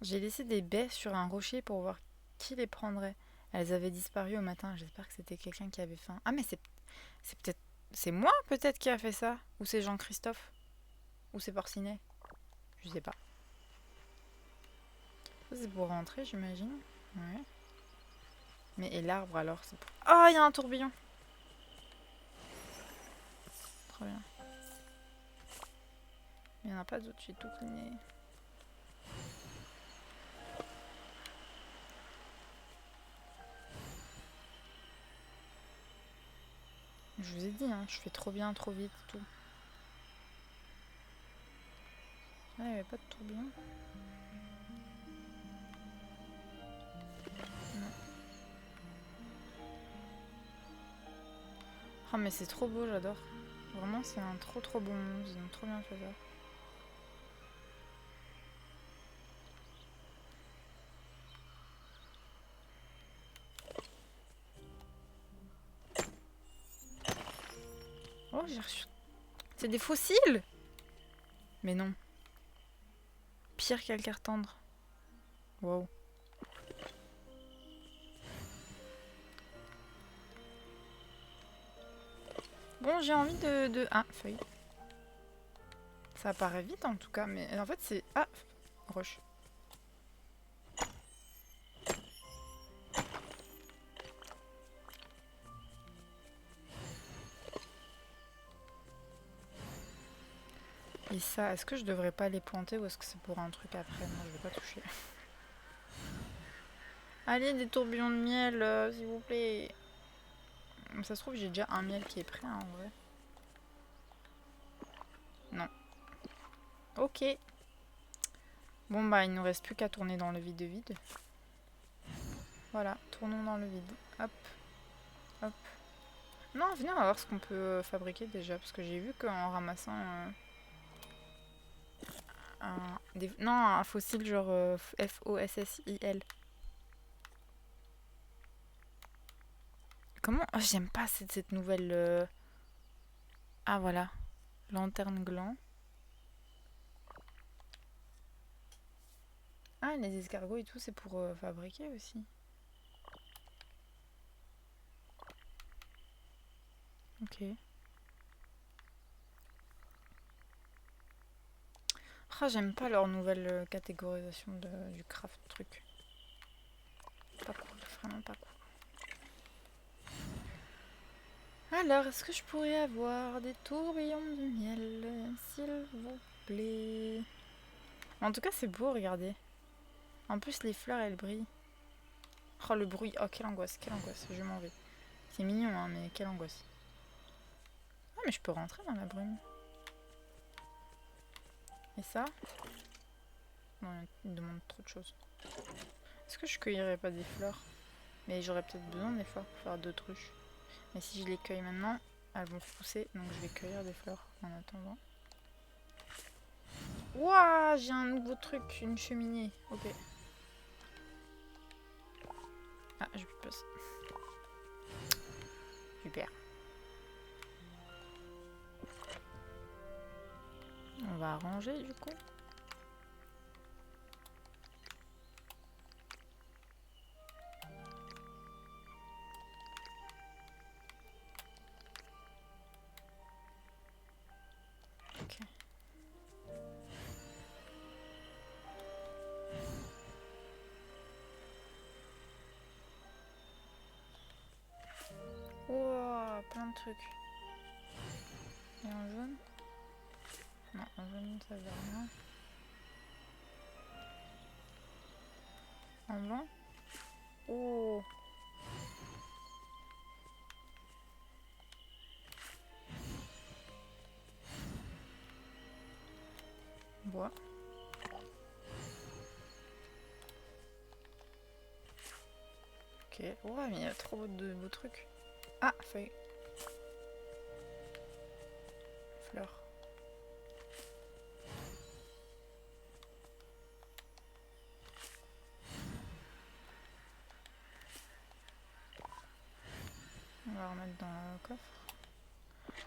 J'ai laissé des baies sur un rocher pour voir qui les prendrait. Elles avaient disparu au matin. J'espère que c'était quelqu'un qui avait faim. Ah, mais c'est peut-être... C'est moi peut-être qui a fait ça? Ou c'est Jean-Christophe? Ou c'est Porcinet? Je sais pas. Ça, c'est pour rentrer, j'imagine. Ouais. Mais et l'arbre alors? C'est pour... Oh, il y a un tourbillon! Trop bien. Il n'y en a pas d'autres, j'ai tout cligné. Je vous ai dit, hein, je fais trop bien, trop vite, tout. Ah, il n'y avait pas de tourbillon. Non. Oh, mais c'est trop beau, j'adore. Vraiment, c'est un trop bon monde. Ils ont trop bien fait ça. Oh, j'ai reçu. C'est des fossiles! Mais non. Pierre calcaire tendre. Wow. Bon, j'ai envie de... Ah, feuille. Ça apparaît vite en tout cas, mais en fait c'est... Ah, roche. Et ça, est-ce que je devrais pas les planter ou est-ce que c'est pour un truc après? Non, je vais pas toucher. Allez, des tourbillons de miel, s'il vous plaît. Ça se trouve, j'ai déjà un miel qui est prêt, hein, en vrai. Non. Ok. Bon, bah, il nous reste plus qu'à tourner dans le vide. Voilà, tournons dans le vide. Hop. Hop. Non, venez, on va voir ce qu'on peut fabriquer déjà. Parce que j'ai vu qu'en ramassant un fossile genre F-O-S-S-I-L. Comment... Oh, j'aime pas cette nouvelle... Ah, voilà. Lanterne gland. Ah, les escargots et tout, c'est pour fabriquer aussi. Ok. Ah, j'aime pas leur nouvelle catégorisation du craft truc. Pas cool, vraiment pas cool. Alors, est-ce que je pourrais avoir des tourbillons de miel, s'il vous plaît? En tout cas, c'est beau, regardez. En plus, les fleurs, elles brillent. Oh, le bruit. Oh, quelle angoisse, je m'en vais. C'est mignon, hein, mais quelle angoisse. Ah, mais je peux rentrer dans la brume. Et ça? Non, il demande trop de choses. Est-ce que je cueillerais pas des fleurs? Mais j'aurais peut-être besoin des fleurs pour faire d'autres ruches. Mais si je les cueille maintenant, elles vont pousser. Donc je vais cueillir des fleurs en attendant. Ouah, j'ai un nouveau truc, une cheminée. Ok. Ah, j'ai plus de place. Super. On va arranger du coup. Ok. Ouah, plein de trucs. Et en jaune? Non, en jaune ça veut rien. En blanc? oh. Bois. Ok. Ouais, mais il y a trop de beaux trucs. Ah, feuille. Fleur. On va remettre dans le coffre.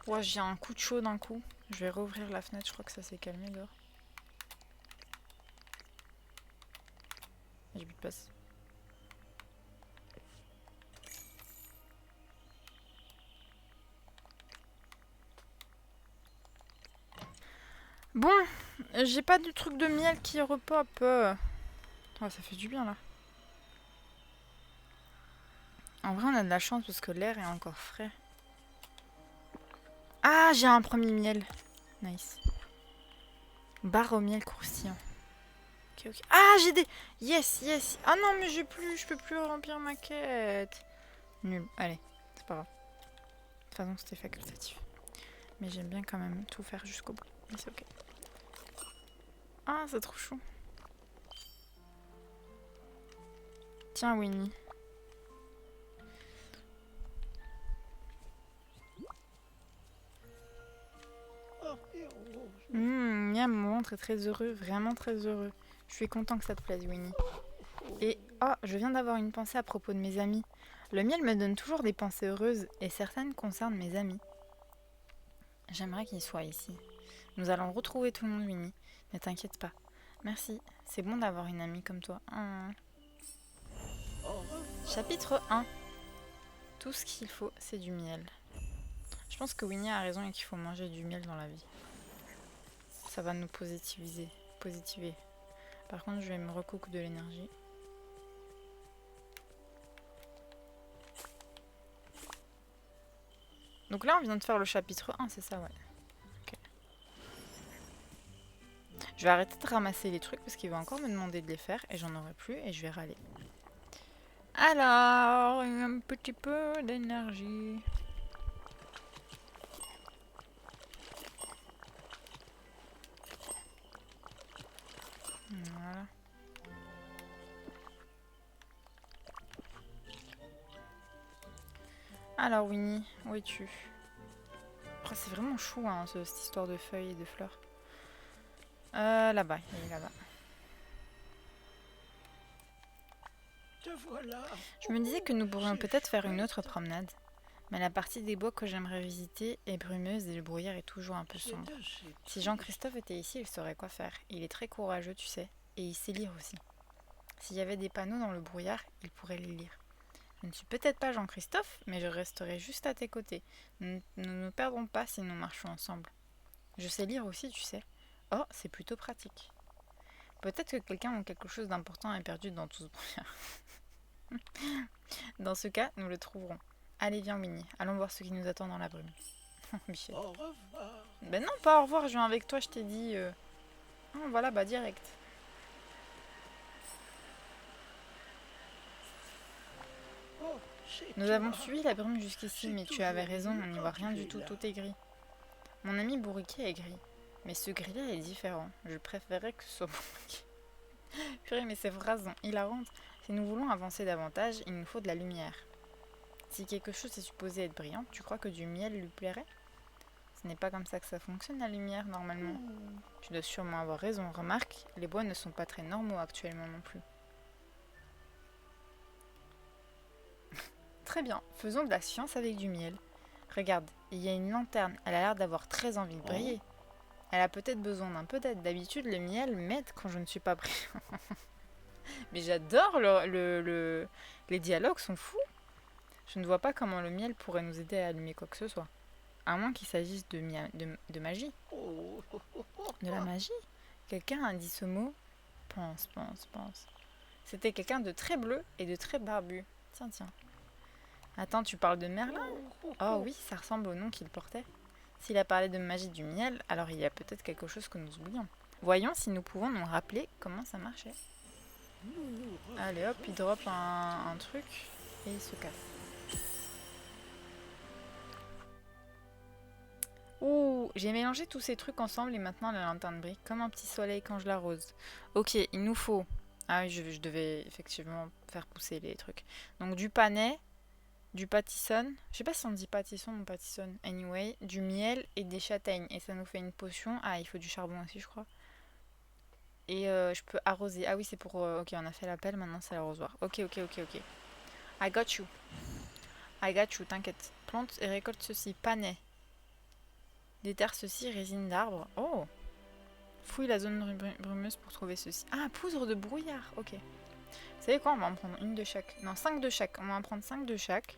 Ouais, j'ai un coup de chaud d'un coup. Je vais rouvrir la fenêtre, je crois que ça s'est calmé dehors. J'ai plus de place. Bon, j'ai pas du truc de miel qui repop. Oh, ça fait du bien là. En vrai, on a de la chance parce que l'air est encore frais. Ah, j'ai un premier miel. Nice. Barre au miel croustillant. Ok, ok. Ah, j'ai des... Yes, yes. Ah non, mais j'ai plus... Je peux plus remplir ma quête. Nul. Allez, c'est pas grave. De toute façon, c'était facultatif. Mais j'aime bien quand même tout faire jusqu'au bout. Mais c'est ok. Ah, c'est trop chou. Tiens, Winnie. Miam, mon ventre est très heureux, vraiment très heureux. Je suis content que ça te plaise, Winnie. Et oh, je viens d'avoir une pensée à propos de mes amis. Le miel me donne toujours des pensées heureuses et certaines concernent mes amis. J'aimerais qu'ils soient ici. Nous allons retrouver tout le monde, Winnie. Ne t'inquiète pas. Merci, c'est bon d'avoir une amie comme toi. Chapitre 1. Tout ce qu'il faut, c'est du miel. Je pense que Winnie a raison et qu'il faut manger du miel dans la vie. Ça va nous positiver. Par contre, je vais me recook de l'énergie. Donc là, on vient de faire le chapitre 1, c'est ça, ouais. Okay. Je vais arrêter de ramasser les trucs parce qu'il va encore me demander de les faire et j'en aurai plus et je vais râler. Alors, un petit peu d'énergie. Voilà. Alors Winnie, où es-tu? Oh, c'est vraiment chou hein, cette histoire de feuilles et de fleurs. Là-bas, il est là-bas. Je me disais que nous pourrions peut-être faire une autre promenade. Mais la partie des bois que j'aimerais visiter est brumeuse et le brouillard est toujours un peu sombre. Si Jean-Christophe était ici, il saurait quoi faire. Il est très courageux, tu sais, et il sait lire aussi. S'il y avait des panneaux dans le brouillard, il pourrait les lire. Je ne suis peut-être pas Jean-Christophe, mais je resterai juste à tes côtés. Nous ne nous perdrons pas si nous marchons ensemble. Je sais lire aussi, tu sais. Oh, c'est plutôt pratique. Peut-être que quelqu'un ou quelque chose d'important est perdu dans tout ce brouillard. Dans ce cas, nous le trouverons. Allez, viens, Winnie. Allons voir ce qui nous attend dans la brume. Bichette. Au revoir. Ben non, pas au revoir, je viens avec toi, je t'ai dit. Oh, voilà, bah direct. Nous avons suivi la brume jusqu'ici, mais tu avais raison, on n'y voit rien du tout, tout est gris. Mon ami Bourriquet est gris, mais ce gris-là est différent. Je préférerais que ce soit Bourriquet. Purée, mais ces phrases sont hilarantes. Si nous voulons avancer davantage, il nous faut de la lumière. Si quelque chose est supposé être brillant, tu crois que du miel lui plairait? Ce n'est pas comme ça que ça fonctionne la lumière, normalement. Tu dois sûrement avoir raison. Remarque, les bois ne sont pas très normaux actuellement non plus. Très bien, faisons de la science avec du miel. Regarde, il y a une lanterne, elle a l'air d'avoir très envie de briller. Elle a peut-être besoin d'un peu d'aide. D'habitude, le miel m'aide quand je ne suis pas brillant. Mais j'adore les dialogues sont fous. Je ne vois pas comment le miel pourrait nous aider à allumer quoi que ce soit. À moins qu'il s'agisse de magie. De la magie? Quelqu'un a dit ce mot? Pense. C'était quelqu'un de très bleu et de très barbu. Tiens. Attends, tu parles de Merlin? Oh oui, ça ressemble au nom qu'il portait. S'il a parlé de magie du miel, alors il y a peut-être quelque chose que nous oublions. Voyons si nous pouvons nous rappeler comment ça marchait. nous Allez hop, il drop un truc et il se casse. Ouh, j'ai mélangé tous ces trucs ensemble et maintenant la lanterne brille comme un petit soleil quand je l'arrose. Ok, il nous faut... Ah oui, je devais effectivement faire pousser les trucs. Donc du panais, du pâtisson, je sais pas si on dit pâtisson ou pâtisson, anyway, du miel et des châtaignes. Et ça nous fait une potion. Ah, il faut du charbon aussi, je crois. Et je peux arroser. Ah oui, c'est pour... ok, on a fait l'appel, maintenant c'est l'arrosoir. Ok, ok, ok, ok. I got you. I got you, t'inquiète. Plante et récolte ceci. Panais. Déterre ceci, résine d'arbre. Oh! Fouille la zone brumeuse pour trouver ceci. Ah, poudre de brouillard. Ok. Vous savez quoi? On va en prendre une de chaque. Non, 5 de chaque. On va en prendre 5 de chaque.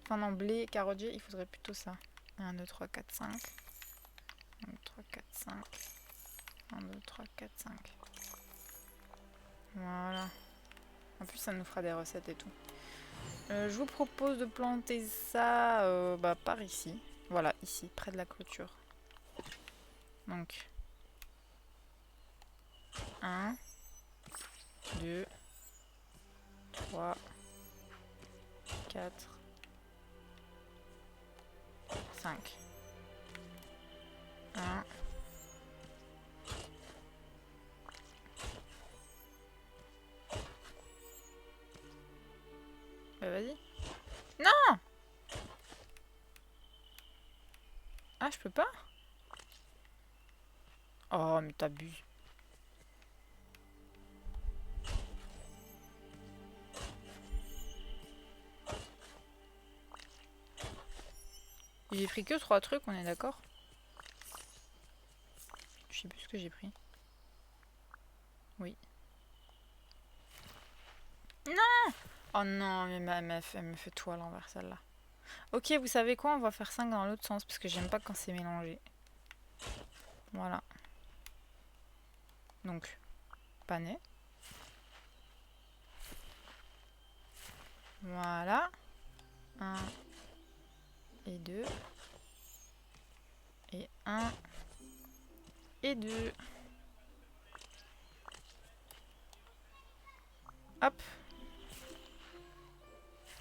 Enfin, non, blé, carotte, il faudrait plutôt ça. 1, 2, 3, 4, 5. 1, 2, 3, 4, 5. 1, 2, 3, 4, 5. Voilà. En plus, ça nous fera des recettes et tout. Je vous propose de planter ça par ici. Voilà, ici, près de la clôture. Donc, 1, 2, 3, 4, 5. 1. Bah vas-y. Non! Ah, je peux pas? Oh, mais t'abuses. J'ai pris que 3 trucs, on est d'accord? Je sais plus ce que j'ai pris. Oui. Non! Oh non, mais elle me fait tout à l'envers celle-là. Ok, vous savez quoi? On va faire 5 dans l'autre sens parce que j'aime pas quand c'est mélangé. Voilà. Donc, panais. Voilà. 1 et 2. Et 1 et 2. Hop.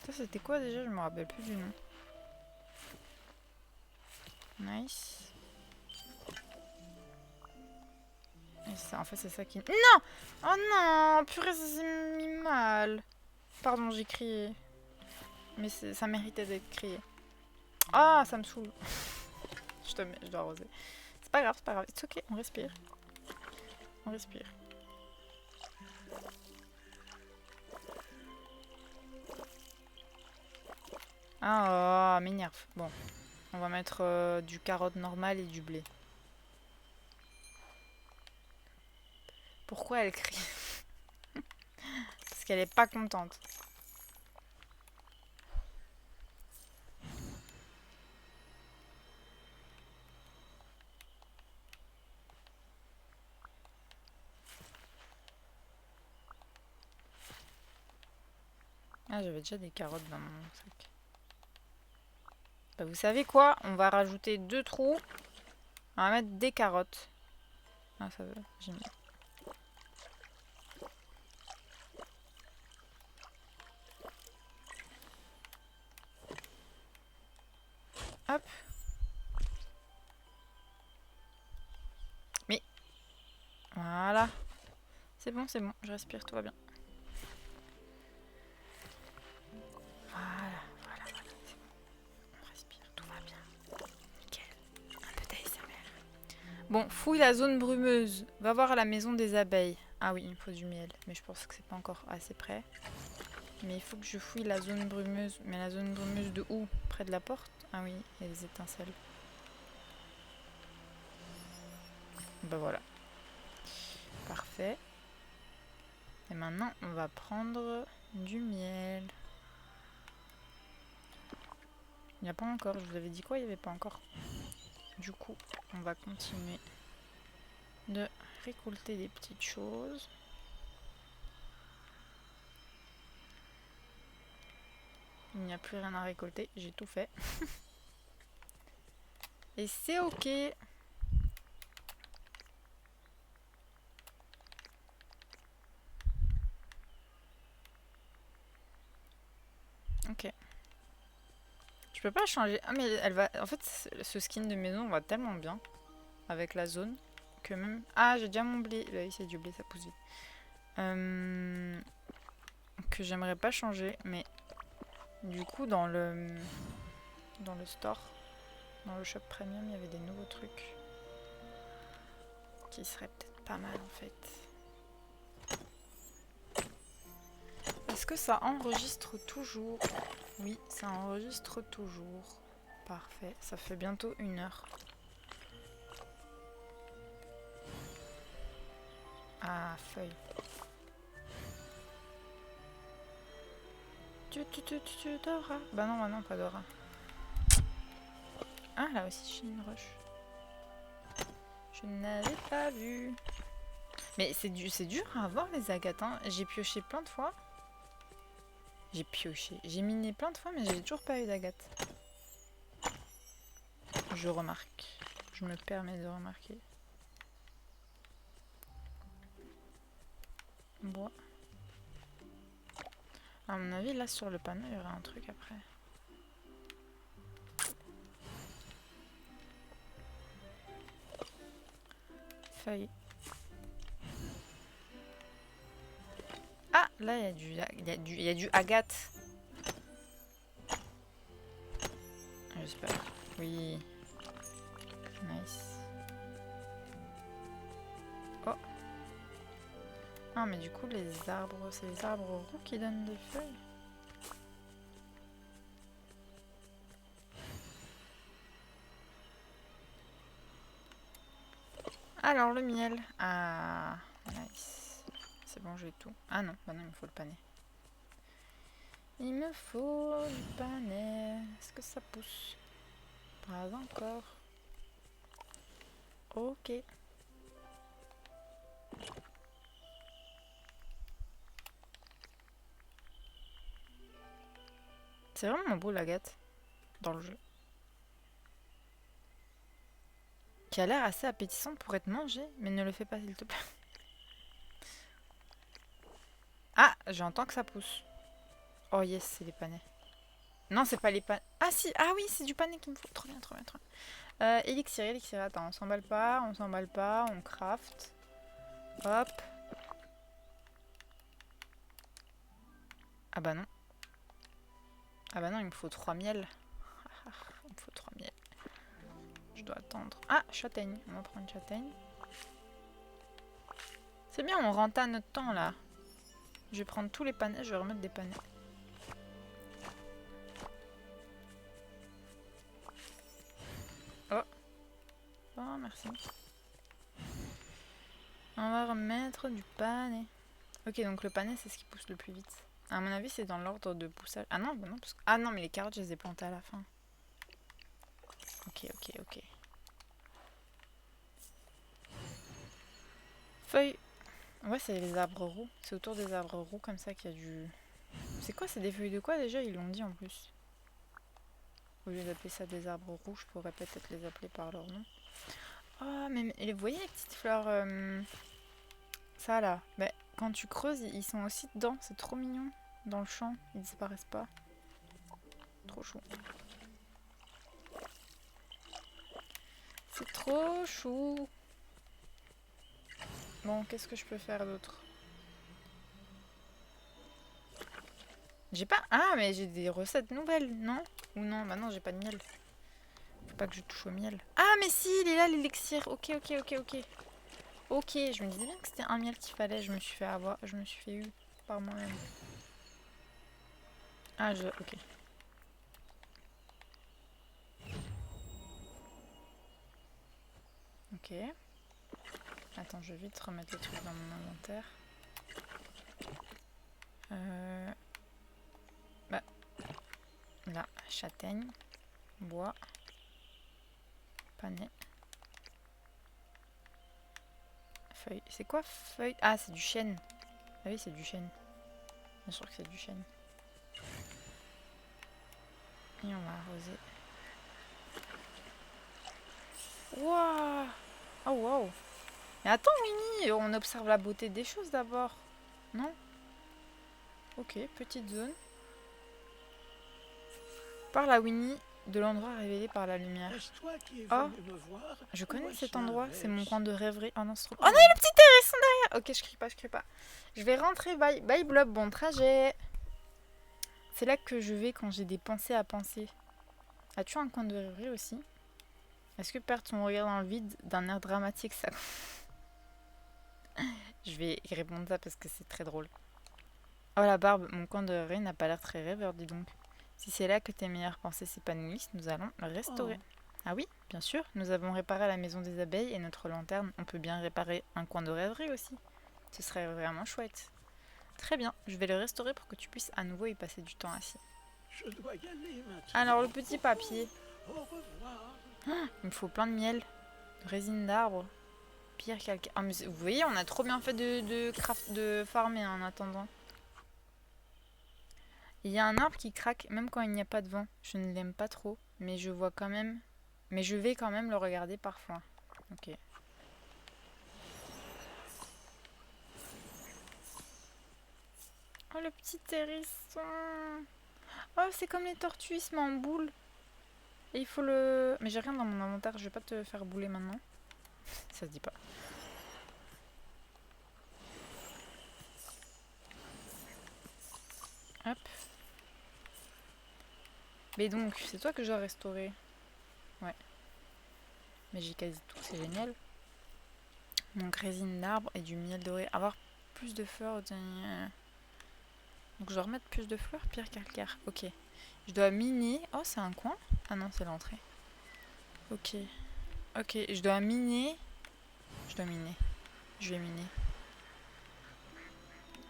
Ça c'était quoi déjà? Je me rappelle plus du nom. Nice. Et ça, en fait c'est ça qui... Non! Oh non! Purée, ça s'est mis mal. Pardon, j'ai crié. Mais ça méritait d'être crié. Ah, ça me saoule. Je dois arroser. C'est pas grave, c'est pas grave. C'est ok, on respire. On respire. Ah, oh, m'énerve. Bon, on va mettre du carotte normal et du blé. Pourquoi elle crie? Parce qu'elle est pas contente. Ah, j'avais déjà des carottes dans mon sac. Bah, vous savez quoi? On va rajouter 2 trous. On va mettre des carottes. Ah, ça va, j'ai mis. Hop. Mais. Voilà. C'est bon, je respire, tout va bien. Voilà, voilà, voilà. C'est bon. On respire, tout va bien. Nickel. Un peu d'ASMR. Bon, fouille la zone brumeuse. Va voir à la maison des abeilles. Ah oui, il me faut du miel. Mais je pense que c'est pas encore assez près. Mais il faut que je fouille la zone brumeuse. Mais la zone brumeuse de où? Près de la porte? Ah oui, il y a des étincelles. Bah voilà. Parfait. Et maintenant, on va prendre du miel. Il n'y a pas encore. Je vous avais dit quoi? Il n'y avait pas encore. Du coup, on va continuer de récolter des petites choses. Il n'y a plus rien à récolter. J'ai tout fait. Et c'est ok. Je peux pas changer. Ah mais elle va... En fait, ce skin de maison va tellement bien avec la zone que même... Ah, j'ai déjà mon blé. Bah oui, c'est du blé, ça pousse vite. Que j'aimerais pas changer, mais du coup dans le store, dans le shop premium, il y avait des nouveaux trucs qui seraient peut-être pas mal en fait. Est-ce que ça enregistre toujours? Oui, ça enregistre toujours. Parfait, ça fait bientôt 1 heure. Ah, feuille. Tu Dora. Bah non, pas Dora. Ah, là aussi, j'ai une rush. Je n'avais pas vu. Mais c'est dur à avoir les agates, hein. J'ai pioché plein de fois. J'ai miné plein de fois, mais j'ai toujours pas eu d'agate. Je remarque. Je me permets de remarquer. Bois. À mon avis, là sur le panneau, il y aurait un truc après. Feuille. Ah, là, il y a du agate. J'espère. Oui. Nice. Oh. Ah, mais du coup, les arbres, c'est les arbres roux qui donnent des feuilles. Alors, le miel. Ah, nice. C'est bon, j'ai tout. Ah non, bah non, il me faut le panais. Il me faut du panais. Est-ce que ça pousse? Pas encore. Ok. C'est vraiment beau l'agate dans le jeu. Qui a l'air assez appétissant pour être mangé, mais ne le fais pas s'il te plaît. Ah, j'entends que ça pousse. Oh yes, c'est les panais. Non, c'est pas les panais. Ah si, ah oui, c'est du panais qu'il me faut. Trop bien, trop bien, trop bien. Élixir, attends, on s'emballe pas, on craft. Hop. Ah bah non. Ah bah non, il me faut 3 miels. Il me faut 3 miels. Je dois attendre. Ah, châtaigne. On va prendre une châtaigne. C'est bien, on renta notre temps là. Je vais prendre tous les panais, je vais remettre des panais. Oh. Oh, merci. On va remettre du panais. Ok, donc le panais, c'est ce qui pousse le plus vite. À mon avis, c'est dans l'ordre de poussage. Ah non, bah non, parce que... Ah non, mais les carottes, je les ai plantées à la fin. Ok. Feuilles. Ouais, c'est les arbres roux. C'est autour des arbres roux comme ça qu'il y a du... C'est quoi? C'est des feuilles de quoi déjà? Ils l'ont dit en plus. Au lieu d'appeler ça des arbres roux, je pourrais peut-être les appeler par leur nom. Oh, mais vous voyez les petites fleurs ça là, bah, quand tu creuses, ils sont aussi dedans. C'est trop mignon. Dans le champ, ils disparaissent pas. Trop chou. C'est trop chou. Bon, qu'est-ce que je peux faire d'autre? J'ai pas... Ah, mais j'ai des recettes nouvelles, non? Ou non? Bah non, j'ai pas de miel. Faut pas que je touche au miel. Ah, mais si, il est là, l'élixir. Ok. Ok, je me disais bien que c'était un miel qu'il fallait. Je me suis fait avoir... Je me suis fait eu par moi-même. Ah, ok. Ok. Attends, je vais vite remettre les trucs dans mon inventaire. Bah, là, châtaigne, bois, panais, feuille. C'est quoi feuille? Ah, c'est du chêne. Ah oui, c'est du chêne. Bien sûr que c'est du chêne. Et on va arroser. Waouh! Oh wow! Mais attends, Winnie, on observe la beauté des choses d'abord. Non? Ok, petite zone. Par là, Winnie. de l'endroit révélé par la lumière. Est-ce toi qui es Oh, venu me voir je ou connais cet est-ce endroit, c'est mon l'inverse? coin de rêverie. Oh non, c'est trop... Oh non, il y a le petit hérisson derrière. Ok, je crie pas, je crie pas. Je vais rentrer, bye, bye Blob, bon trajet. C'est là que je vais quand j'ai des pensées à penser. As-tu un coin de rêverie aussi? Est-ce que perdre ton regard dans le vide d'un air dramatique, ça... Je vais y répondre ça parce que c'est très drôle. Oh la barbe, mon coin de rêverie n'a pas l'air très rêveur, dis donc. Si c'est là que tes meilleures pensées s'épanouissent, nous allons le restaurer. Oh, Ah oui, bien sûr, nous avons réparé la maison des abeilles et notre lanterne. On peut bien réparer un coin de rêverie aussi. Ce serait vraiment chouette. Très bien, je vais le restaurer pour que tu puisses à nouveau y passer du temps assis. je dois y aller maintenant. Alors le petit papier, Au revoir. il me faut plein de miel, de résine d'arbre, pierre calcaire. Ah mais vous voyez, on a trop bien fait de farmer en attendant. Il y a un arbre qui craque même quand il n'y a pas de vent. Je ne l'aime pas trop, mais je vois quand même... Mais je vais quand même le regarder parfois. Ok. Oh le petit hérisson. Oh c'est comme les tortues, il se met en boule. Et il faut le... Mais j'ai rien dans mon inventaire, je vais pas te faire bouler maintenant. Ça se dit pas. Hop. Mais donc, c'est toi que je dois restaurer. Ouais. Mais j'ai quasi tout, c'est génial. Donc résine d'arbre et du miel doré. Avoir plus de fleurs. Donc je dois remettre plus de fleurs, pierre calcaire. Ok. Je dois miner. Oh, c'est un coin? Ah non, c'est l'entrée. Ok. Ok, je dois miner. Je dois miner. Je vais miner.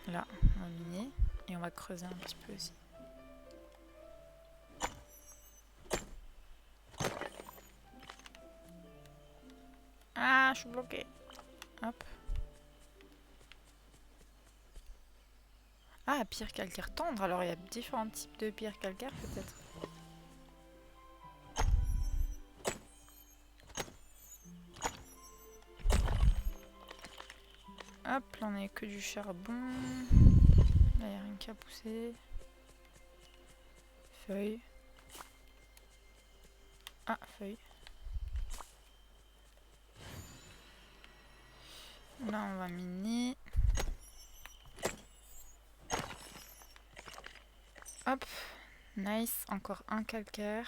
Là, on va miner. Et on va creuser un petit peu aussi. Ah, je suis bloquée. Hop. Ah, pierre calcaire tendre. Alors, il y a différents types de pierre calcaire, peut-être. Hop, là, on n'a que du charbon. Là, il n'y a rien qu'à pousser. Feuille. Ah, feuille. Là, on va miner. Hop. Nice. Encore un calcaire.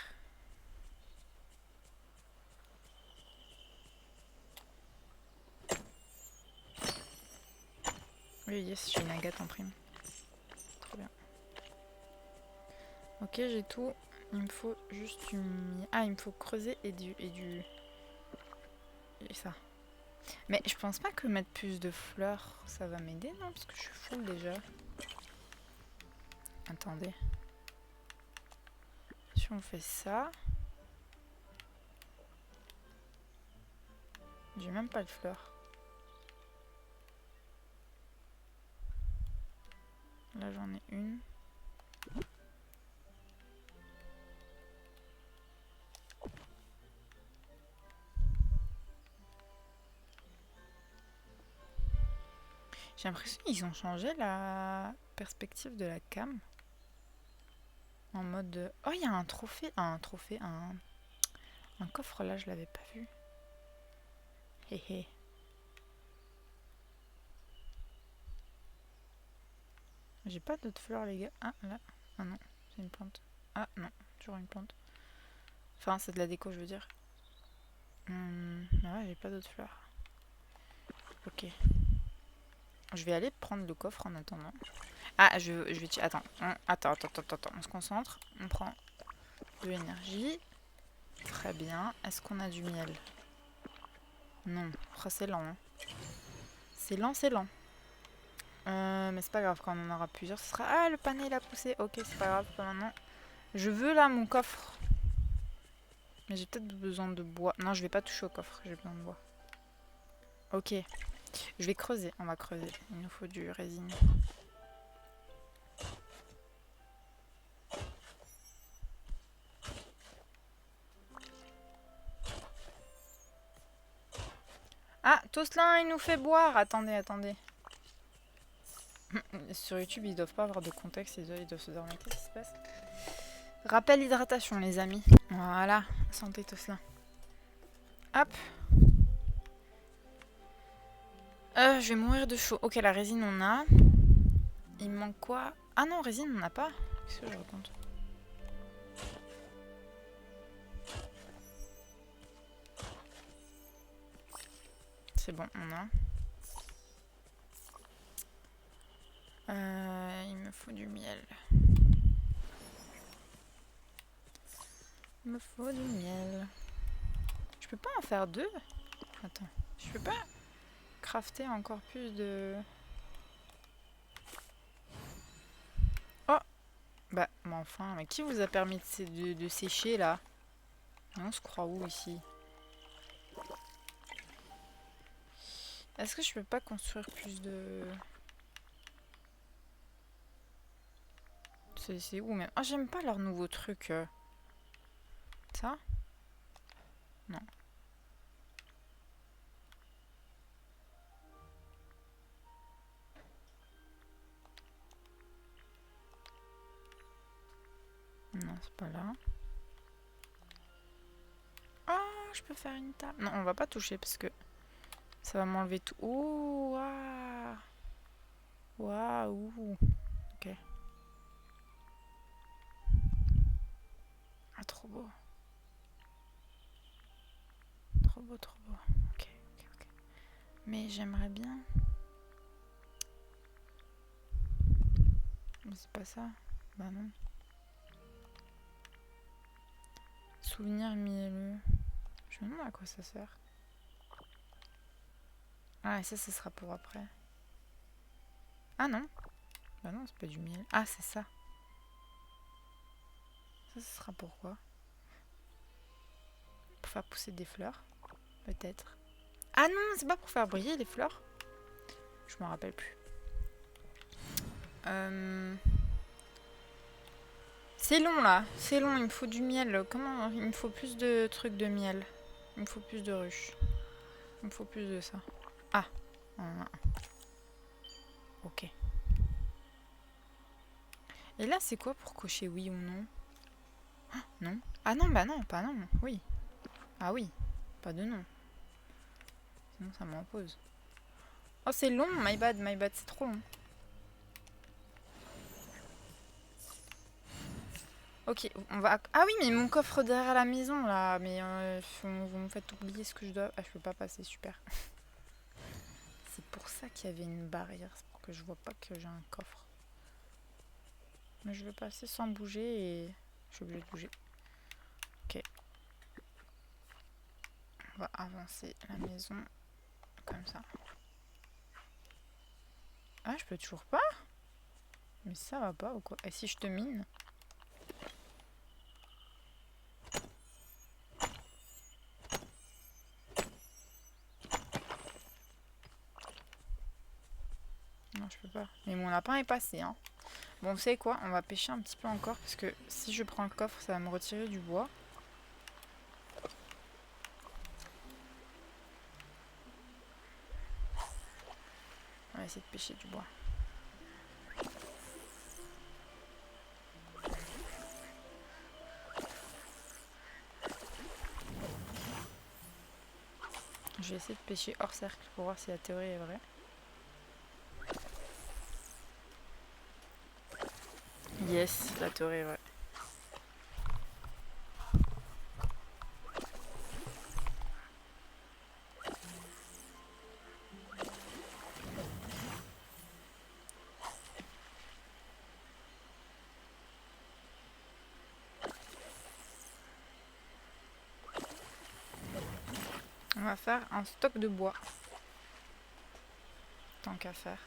Oui, yes, j'ai une agate en prime. Trop bien. Ok, j'ai tout. Il me faut juste du... Ah, il me faut creuser et du... Et ça. Mais je pense pas que mettre plus de fleurs, ça va m'aider, non? Parce que je suis full déjà. Attendez. Si on fait ça... J'ai même pas de fleurs. Là, j'en ai une. J'ai l'impression qu'ils ont changé la perspective de la cam. En mode... Oh, il y a un trophée. Un coffre là, je l'avais pas vu. Hé hé. J'ai pas d'autres fleurs, les gars. Ah, là. Ah non, c'est une plante. Ah non, toujours une plante. Enfin, c'est de la déco, je veux dire. Ah ouais, j'ai pas d'autres fleurs. Ok. Je vais aller prendre le coffre en attendant. Ah, je vais... Attends. Attends. On se concentre. On prend de l'énergie. Très bien. Est-ce qu'on a du miel? Non. Oh, c'est lent. Hein. C'est lent. Mais c'est pas grave, quand on en aura plusieurs, ce sera... Ah, le panais, il a poussé. Ok, c'est pas grave, pas maintenant. Je veux, là, mon coffre. Mais j'ai peut-être besoin de bois. Non, je vais pas toucher au coffre, j'ai besoin de bois. Ok. Je vais creuser, on va creuser. Il nous faut du résine. Ah, Tosselin, il nous fait boire. Attendez. Sur YouTube, ils doivent pas avoir de contexte, ils doivent se dire, mais qu'est-ce qui se passe? Rappel hydratation, les amis. Voilà, santé tout cela. Hop. Je vais mourir de chaud. Ok, la résine, on a. Il me manque quoi? Ah non, résine, on n'a pas. Qu'est-ce que je raconte? C'est bon, on a. Il me faut du miel. Il me faut du miel. Je peux pas en faire 2? Attends, je peux pas crafter encore plus de... Oh! Bah, mais enfin, mais qui vous a permis de sécher là? On se croit où ici? Est-ce que je peux pas construire plus de... C'est où même? Ah, j'aime pas leur nouveau truc. Ça? Non. Non, c'est pas là. Ah, je peux faire une table. Non, on va pas toucher parce que ça va m'enlever tout. Oh, waouh! Waouh! Ok. Ah, trop beau. Trop beau, trop beau. Ok, ok, ok. Mais j'aimerais bien... Mais c'est pas ça. Bah non. Souvenir mielleux. Je me demande à quoi ça sert. Ah, et ça sera pour après. Ah non. Bah non, c'est pas du miel. Ah, c'est ça. Ça, ce sera pour quoi? Pour faire pousser des fleurs? Peut-être. Ah non, c'est pas pour faire briller les fleurs? Je m'en rappelle plus. C'est long là, c'est long, il me faut du miel. Comment? Il me faut plus de trucs de miel. Il me faut plus de ruches. Il me faut plus de ça. Ah, ok. Et là, c'est quoi pour cocher oui ou non? Ah, non. Ah non, bah non, pas non. Oui. Ah oui, pas de non. Sinon, ça m'en pose. Oh, c'est long, my bad, c'est trop long. Ok, on va... Ah oui, mais mon coffre derrière la maison, là. Mais vous me faites oublier ce que je dois... Ah, je peux pas passer, super. C'est pour ça qu'il y avait une barrière. C'est pour que je vois pas que j'ai un coffre. Mais je vais passer sans bouger et... Je suis obligée de bouger. Ok. On va avancer la maison. Comme ça. Ah, je peux toujours pas? Mais ça va pas ou quoi? Et si je te mine? Non, je peux pas. Mais mon lapin est passé, hein. Bon, vous savez quoi? On va pêcher un petit peu encore. Parce que si je prends le coffre, ça va me retirer du bois. On va essayer de pêcher du bois. Je vais essayer de pêcher hors cercle pour voir si la théorie est vraie. Yes, la théorie est vraie. On va faire un stock de bois. Tant qu'à faire.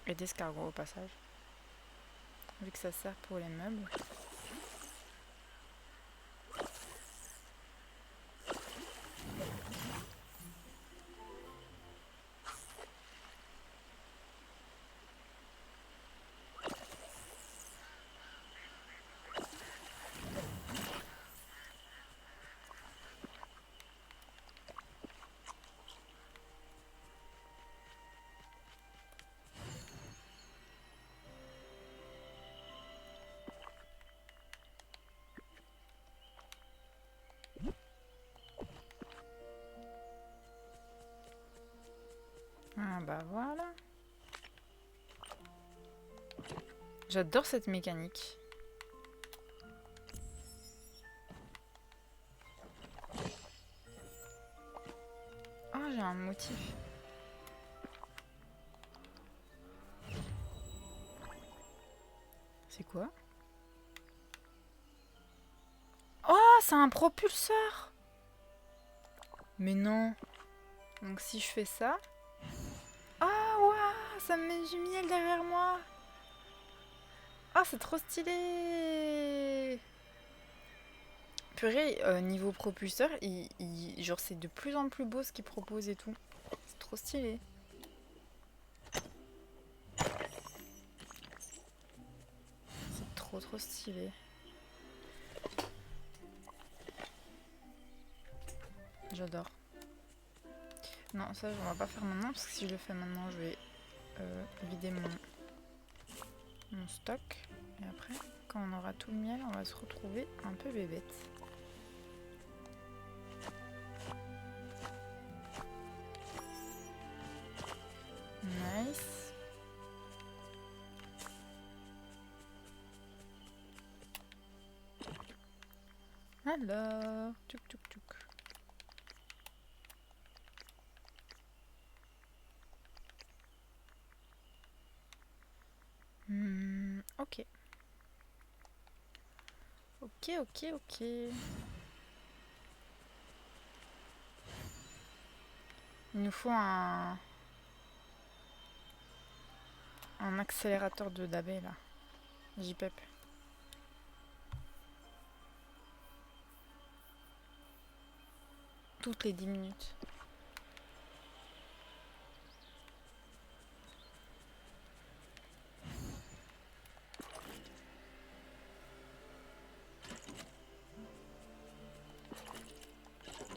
Et d'escargots au passage. Vu que ça sert pour les meubles. bah voilà. J'adore cette mécanique. Oh, j'ai un motif. C'est quoi? Oh, c'est un propulseur! Mais non. Donc si je fais ça... Ah, waouh, ça me met du miel derrière moi. Ah, c'est trop stylé. Purée, niveau propulseur, genre c'est de plus en plus beau ce qu'ils proposent et tout. C'est trop stylé. C'est trop stylé. J'adore. Non, ça on va pas faire maintenant parce que si je le fais maintenant, je vais vider mon stock. Et après, quand on aura tout le miel, on va se retrouver un peu bébête. Nice. Alors, tchouk tchouk tchouk. Ok. Ok. Il nous faut un accélérateur de d'abeilles là. JPEP. Toutes les 10 minutes.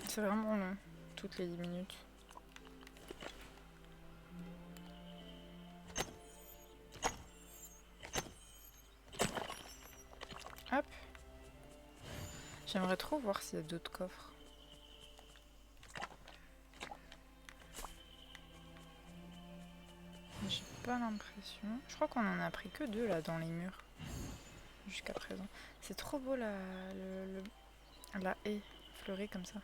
C'est vraiment long. Toutes les 10 minutes. Hop. J'aimerais trop voir s'il y a d'autres coffres. J'ai pas l'impression. Je crois qu'on en a pris que 2 là dans les murs. Jusqu'à présent. C'est trop beau la haie fleurie comme ça.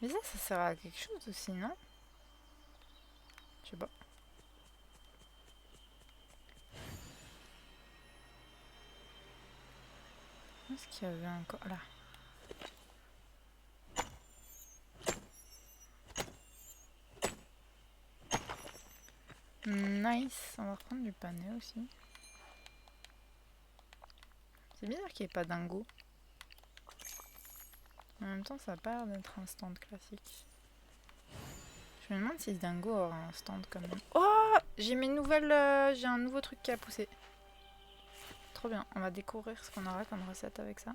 Mais ça sert à quelque chose aussi, non? Je sais pas. Est-ce qu'il y avait encore... Là. Nice. On va reprendre du panais aussi. C'est bizarre qu'il n'y ait pas dingo. En même temps, ça a pas l'air d'être un stand classique. Je me demande si dingo aura un stand quand même. Oh, j'ai mes nouvelles... j'ai un nouveau truc qui a poussé. Trop bien. On va découvrir ce qu'on aura comme recette avec ça.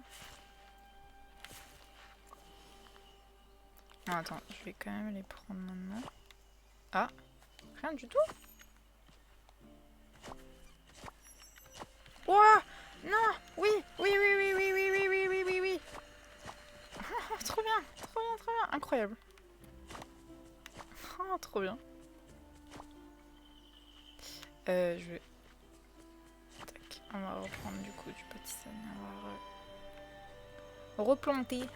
Non, attends, je vais quand même les prendre maintenant. Ah, rien du tout. Ouah, non, oui. Oh, trop bien, incroyable. Oh, trop bien. Je vais... Tac, on va reprendre du coup du pâtisserie. On va replanter.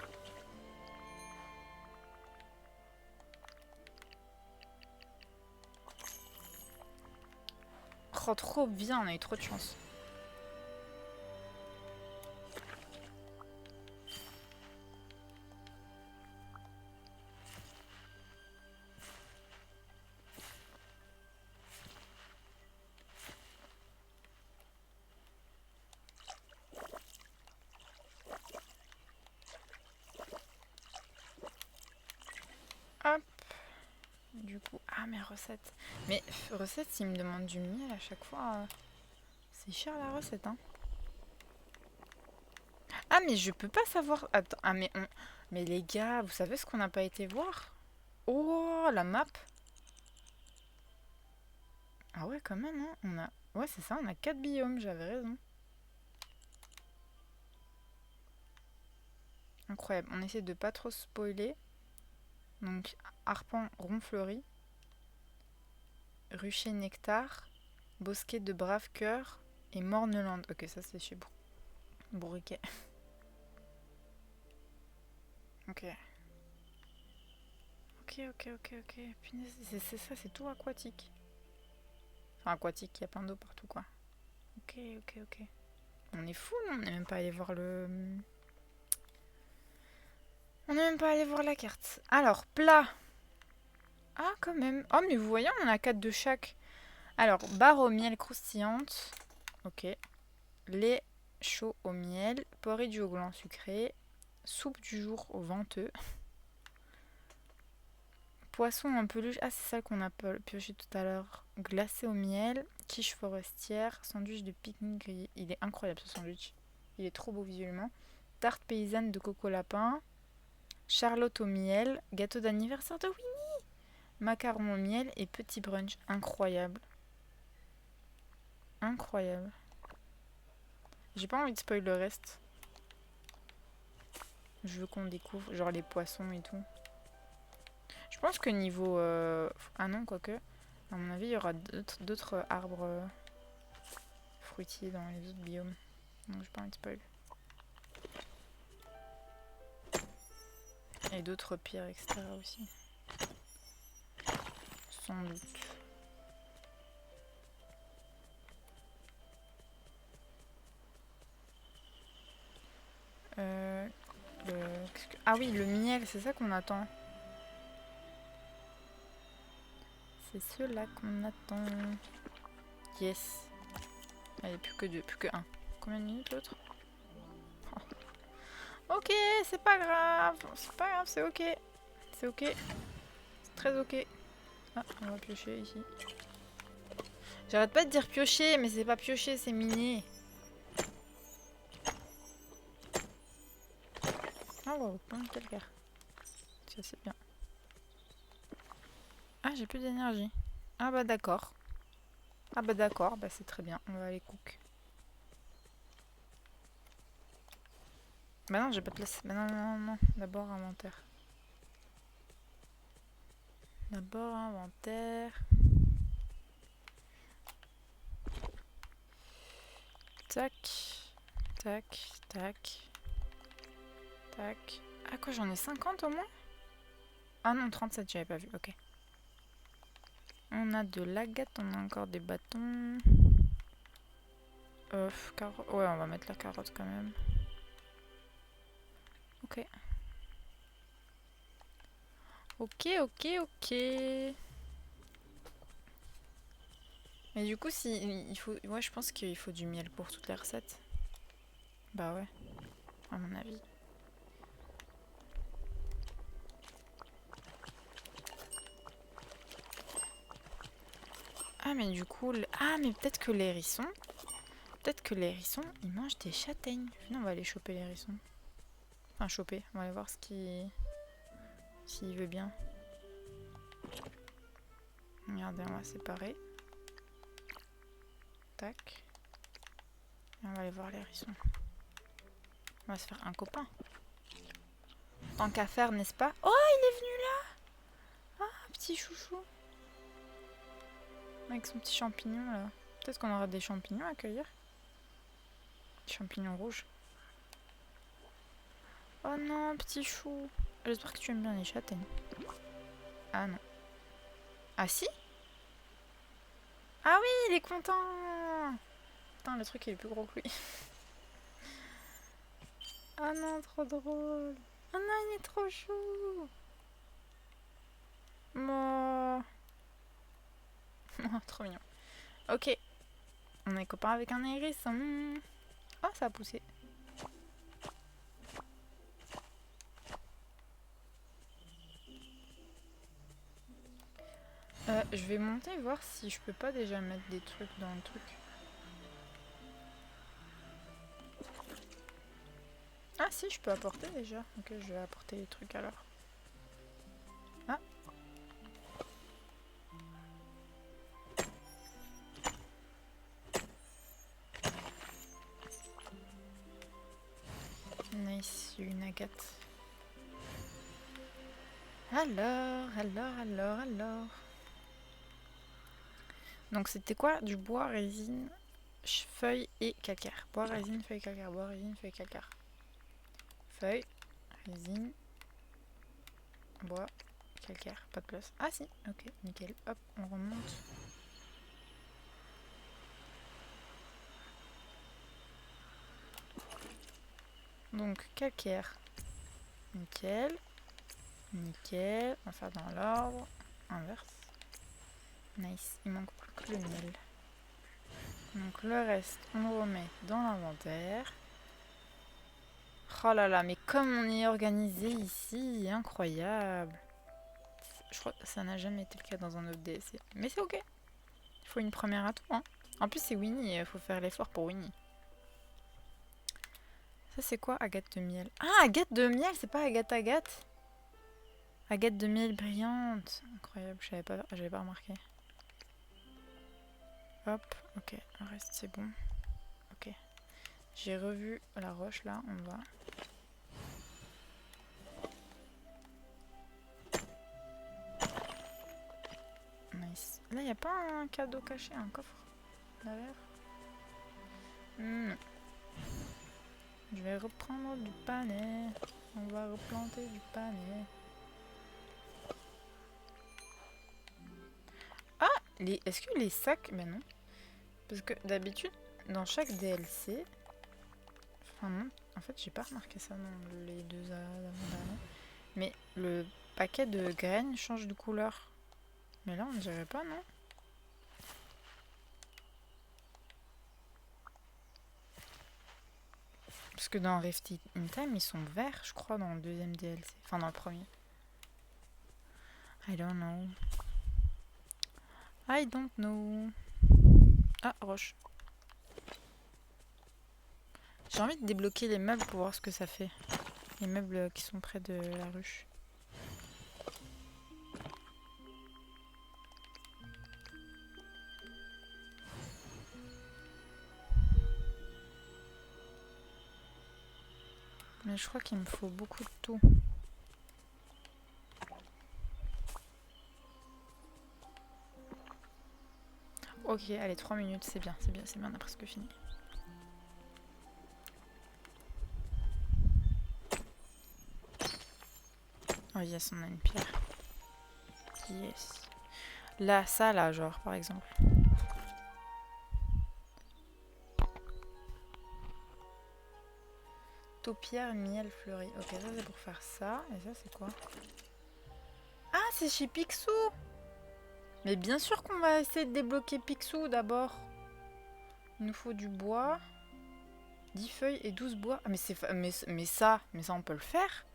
Oh, trop bien, on a eu trop de chance. Hop. Du coup, ah mes recettes. Mais recettes, s'ils me demandent du miel à chaque fois, c'est cher la recette, hein. Ah mais je peux pas savoir. Attends, ah mais les gars, vous savez ce qu'on n'a pas été voir? Oh la map. Ah ouais quand même, hein. On a. Ouais c'est ça, on a 4 biomes, j'avais raison. Incroyable. On essaie de pas trop spoiler. Donc, arpent ronflerie, rucher nectar, bosquet de brave cœur et morneland. Ok, ça c'est chez Bourriquet. Ok. Ok. Punaise, c'est ça, c'est tout aquatique. Enfin, aquatique, il y a plein d'eau partout, quoi. Ok. On est fou, non? On n'est même pas allé voir le... On n'est même pas allé voir la carte. Alors, plat. Ah, quand même. Oh, mais vous voyez, on en a 4 de chaque. Alors, barre au miel croustillante. Ok. Lait chaud au miel. Porridge au gland sucré. Soupe du jour au venteux. Poisson en peluche. Ah, c'est ça qu'on a pioché tout à l'heure. Glacé au miel. Quiche forestière. Sandwich de pique-nique grillé. Il est incroyable ce sandwich. Il est trop beau visuellement. Tarte paysanne de coco lapin. Charlotte au miel. Gâteau d'anniversaire de Winnie. Macaron au miel et petit brunch. Incroyable. Incroyable. J'ai pas envie de spoiler le reste. Je veux qu'on découvre, genre les poissons et tout. Je pense que niveau... Ah non, quoique. À mon avis, il y aura d'autres arbres fruitiers dans les autres biomes. Donc j'ai pas envie de spoil. Et d'autres pierres, etc. aussi. Sans doute. Ah oui, le miel, c'est ça qu'on attend. C'est cela qu'on attend. Yes. Allez, plus que 2, plus que 1. Combien de minutes l'autre? Ok, c'est pas grave. C'est ok. C'est ok. C'est très ok. Ah, on va piocher ici. J'arrête pas de dire piocher, mais c'est pas piocher, c'est miner. Ah wow, plein de calcaire. Ça c'est bien. Ah, j'ai plus d'énergie. Ah bah d'accord. Bah c'est très bien, on va aller cook. Bah non, j'ai pas de place. Bah non. D'abord inventaire. D'abord inventaire. Tac. Ah quoi, j'en ai 50 au moins? Ah non, 37, j'avais pas vu, ok. On a de l'agate, on a encore des bâtons. Carotte. Ouais, on va mettre la carotte quand même. Ok. Mais du coup, il faut... Ouais, je pense qu'il faut du miel pour toutes les recettes. Bah ouais, à mon avis. Ah, mais du coup... Ah, mais peut-être que les hérissons... ils mangent des châtaignes. Venez, on va aller choper les hérissons. Enfin, choper. On va aller voir s'il veut bien. Regardez, on va séparer. Tac. Et on va aller voir les hérissons. On va se faire un copain. Tant qu'à faire, n'est-ce pas? Oh, il est venu là! Ah, petit chouchou. Avec son petit champignon là. Peut-être qu'on aura des champignons à cueillir. Des champignons rouges. Oh non, petit chou. J'espère que tu aimes bien les châtaignes. Ah non. Ah si? Ah oui, il est content. Putain, le truc il est plus gros que lui. Ah non, trop drôle. Ah non, il est trop chou. Oh. Oh, trop mignon. Ok. On est copains avec un hérisson. Oh, ça a poussé. Je vais monter voir si je peux pas déjà mettre des trucs dans le truc. Ah si, je peux apporter déjà. Ok, je vais apporter les trucs alors. Ah. Nice, une agate. Alors. Donc c'était quoi? Du bois, résine, feuille et calcaire. Bois, résine, feuille, calcaire. Bois, résine, feuille, calcaire. Feuille, résine, bois, calcaire. Pas de place. Ah si, ok, nickel. Hop, on remonte. Donc calcaire. Nickel. Nickel. On va faire dans l'ordre. Inverse. Nice. Il manque plus que le miel. Donc le reste, on le remet dans l'inventaire. Oh là là, mais comme on est organisé ici, incroyable. Je crois que ça n'a jamais été le cas dans un autre DLC. Mais c'est ok. Il faut une première à tout. Hein. En plus, c'est Winnie, il faut faire l'effort pour Winnie. Ça, c'est quoi, agate de miel? Ah, agate de miel, c'est pas agate. Agate de miel brillante. Incroyable, j'avais pas remarqué. Hop, ok, le reste c'est bon. Ok. J'ai revu la roche là, on va. Nice. Là, y a pas un cadeau caché, un coffre derrière? Je vais reprendre du panais. On va replanter du panais. Ah, est-ce que les sacs... Ben non. Parce que d'habitude, dans chaque DLC... Enfin non, en fait j'ai pas remarqué ça dans les deux avant-derniers. Mais le paquet de graines change de couleur. Mais là on dirait pas, non? Parce que dans Rift in Time ils sont verts je crois dans le deuxième DLC. Enfin dans le premier. I don't know. I don't know. Ah, roche. J'ai envie de débloquer les meubles pour voir ce que ça fait. Les meubles qui sont près de la ruche. Mais je crois qu'il me faut beaucoup de tout. Ok, allez, 3 minutes, c'est bien, on a presque fini. Oh yes, on a une pierre. Yes. Là, ça là, genre, par exemple. Taupière, miel, fleuri. Ok, ça c'est pour faire ça. Et ça c'est quoi? Ah, c'est chez Picsou. Mais bien sûr qu'on va essayer de débloquer Picsou d'abord. Il nous faut du bois. 10 feuilles et 12 bois. Ah, mais ça on peut le faire.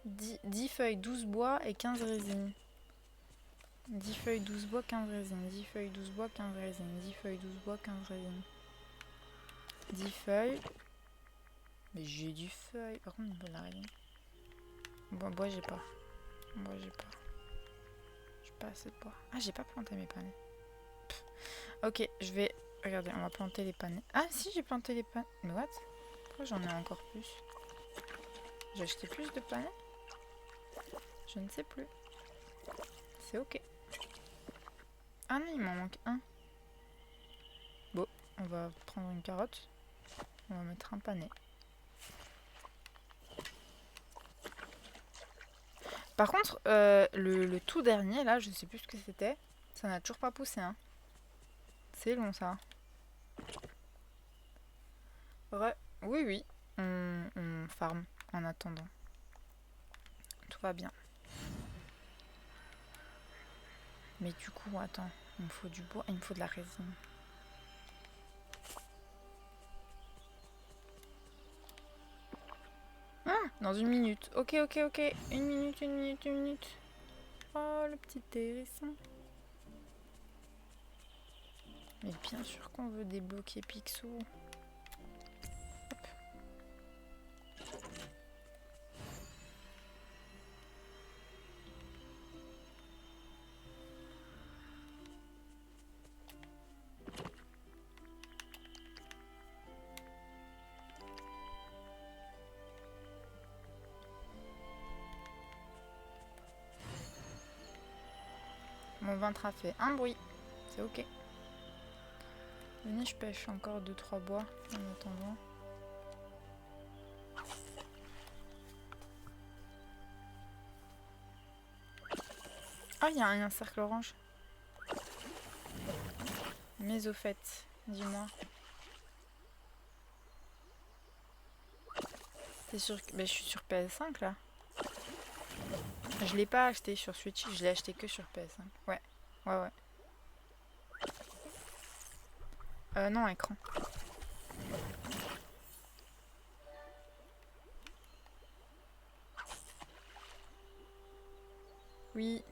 10 feuilles, 12 bois et 15 résines. 10 feuilles, 12 bois, 15 résines. 10 feuilles, 12 bois, 15 résines. 10 feuilles, 12 bois, 15 résines. 10 feuilles. Mais j'ai du feuille. Par contre, on peut la résine. Bon, bois, j'ai pas. Bois, j'ai pas. J'ai pas assez de bois. Ah, j'ai pas planté mes panais. Pff. Ok, je vais... Regardez, on va planter les panais. Ah, si, j'ai planté les panais. Mais what? Pourquoi j'en ai encore plus? J'ai acheté plus de panais? Je ne sais plus. C'est ok. Ah non, il m'en manque un. Bon, on va prendre une carotte. On va mettre un panais. Par contre, le tout dernier, là, je sais plus ce que c'était. Ça n'a toujours pas poussé, hein. C'est long, ça. Oui. On farm en attendant. Tout va bien. Mais du coup, attends. Il me faut du bois. Il me faut de la résine. Ah, dans une minute. Ok. Une minute. Oh, le petit hérisson. Mais bien sûr qu'on veut débloquer Picsou. Hop. ventre a fait un bruit. C'est ok. Venez, je pêche encore 2-3 bois en attendant. Ah, il y a un cercle orange. Mais au fait, dis-moi. T'es sûr que... je suis sur PS5 là. Je l'ai pas acheté sur Switch, je l'ai acheté que sur PS5. Ouais, ouais. Non, écran. Oui.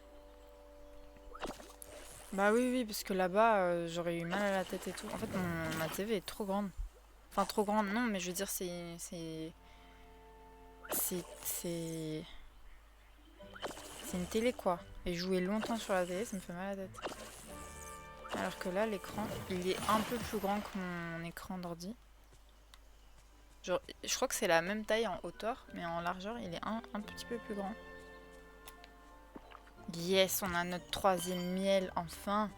Bah oui, parce que là-bas, j'aurais eu mal à la tête et tout. En fait, ma TV est trop grande. Enfin, trop grande, non, mais je veux dire, c'est une télé, quoi. Et jouer longtemps sur la télé, ça me fait mal à la tête. Alors que là, l'écran, il est un peu plus grand que mon écran d'ordi. Genre, je crois que c'est la même taille en hauteur, mais en largeur, il est un petit peu plus grand. Yes, on a notre 3e miel, enfin.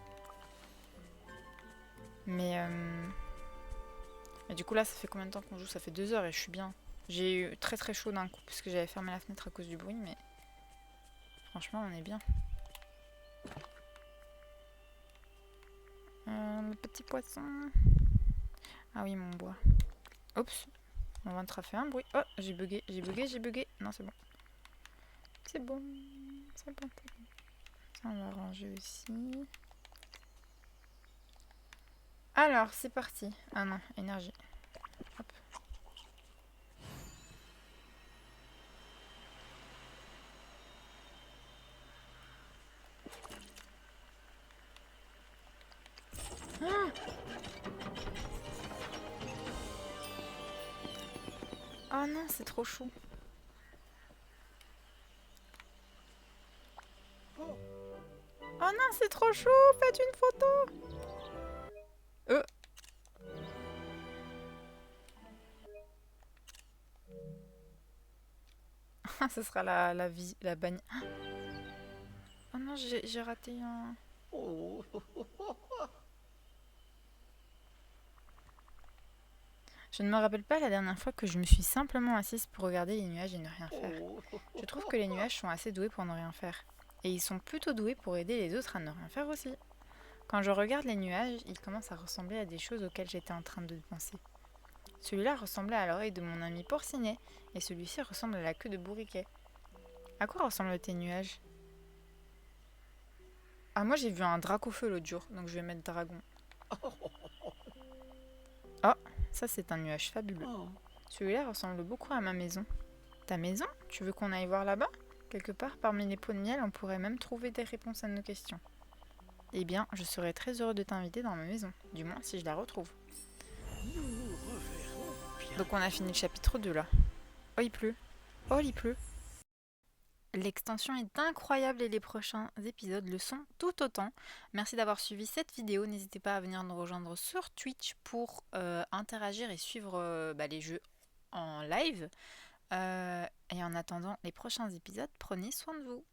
Mais du coup, là, ça fait combien de temps qu'on joue? Ça fait 2 heures et je suis bien. J'ai eu très très chaud d'un coup parce que j'avais fermé la fenêtre à cause du bruit, mais franchement, on est bien. Le petit poisson. Ah oui, mon bois. Oups, mon ventre a fait un bruit. Oh, j'ai bugué. Non, c'est bon. C'est bon. Ça, on va ranger aussi. Alors, c'est parti. Ah non, énergie. Hop. Ah, oh non, c'est trop chou. Oh non, c'est trop chou. Faites une photo. Ce sera la bagne. Oh non, j'ai raté un... Oh, Je ne me rappelle pas la dernière fois que je me suis simplement assise pour regarder les nuages et ne rien faire. Je trouve que les nuages sont assez doués pour ne rien faire. Et ils sont plutôt doués pour aider les autres à ne rien faire aussi. Quand je regarde les nuages, ils commencent à ressembler à des choses auxquelles j'étais en train de penser. Celui-là ressemblait à l'oreille de mon ami Porcinet, et celui-ci ressemble à la queue de Bourriquet. À quoi ressemblent tes nuages? Ah, moi j'ai vu un dracofeu l'autre jour, donc je vais mettre dragon. Oh, ça c'est un nuage fabuleux. Celui-là ressemble beaucoup à ma maison. Ta maison? Tu veux qu'on aille voir là-bas? Quelque part parmi les pots de miel, on pourrait même trouver des réponses à nos questions. Eh bien, je serais très heureux de t'inviter dans ma maison, du moins si je la retrouve. Donc on a fini le chapitre 2 là. Oh, il pleut. Oh, il pleut. L'extension est incroyable et les prochains épisodes le sont tout autant. Merci d'avoir suivi cette vidéo. N'hésitez pas à venir nous rejoindre sur Twitch pour interagir et suivre les jeux en live. Et en attendant les prochains épisodes, prenez soin de vous.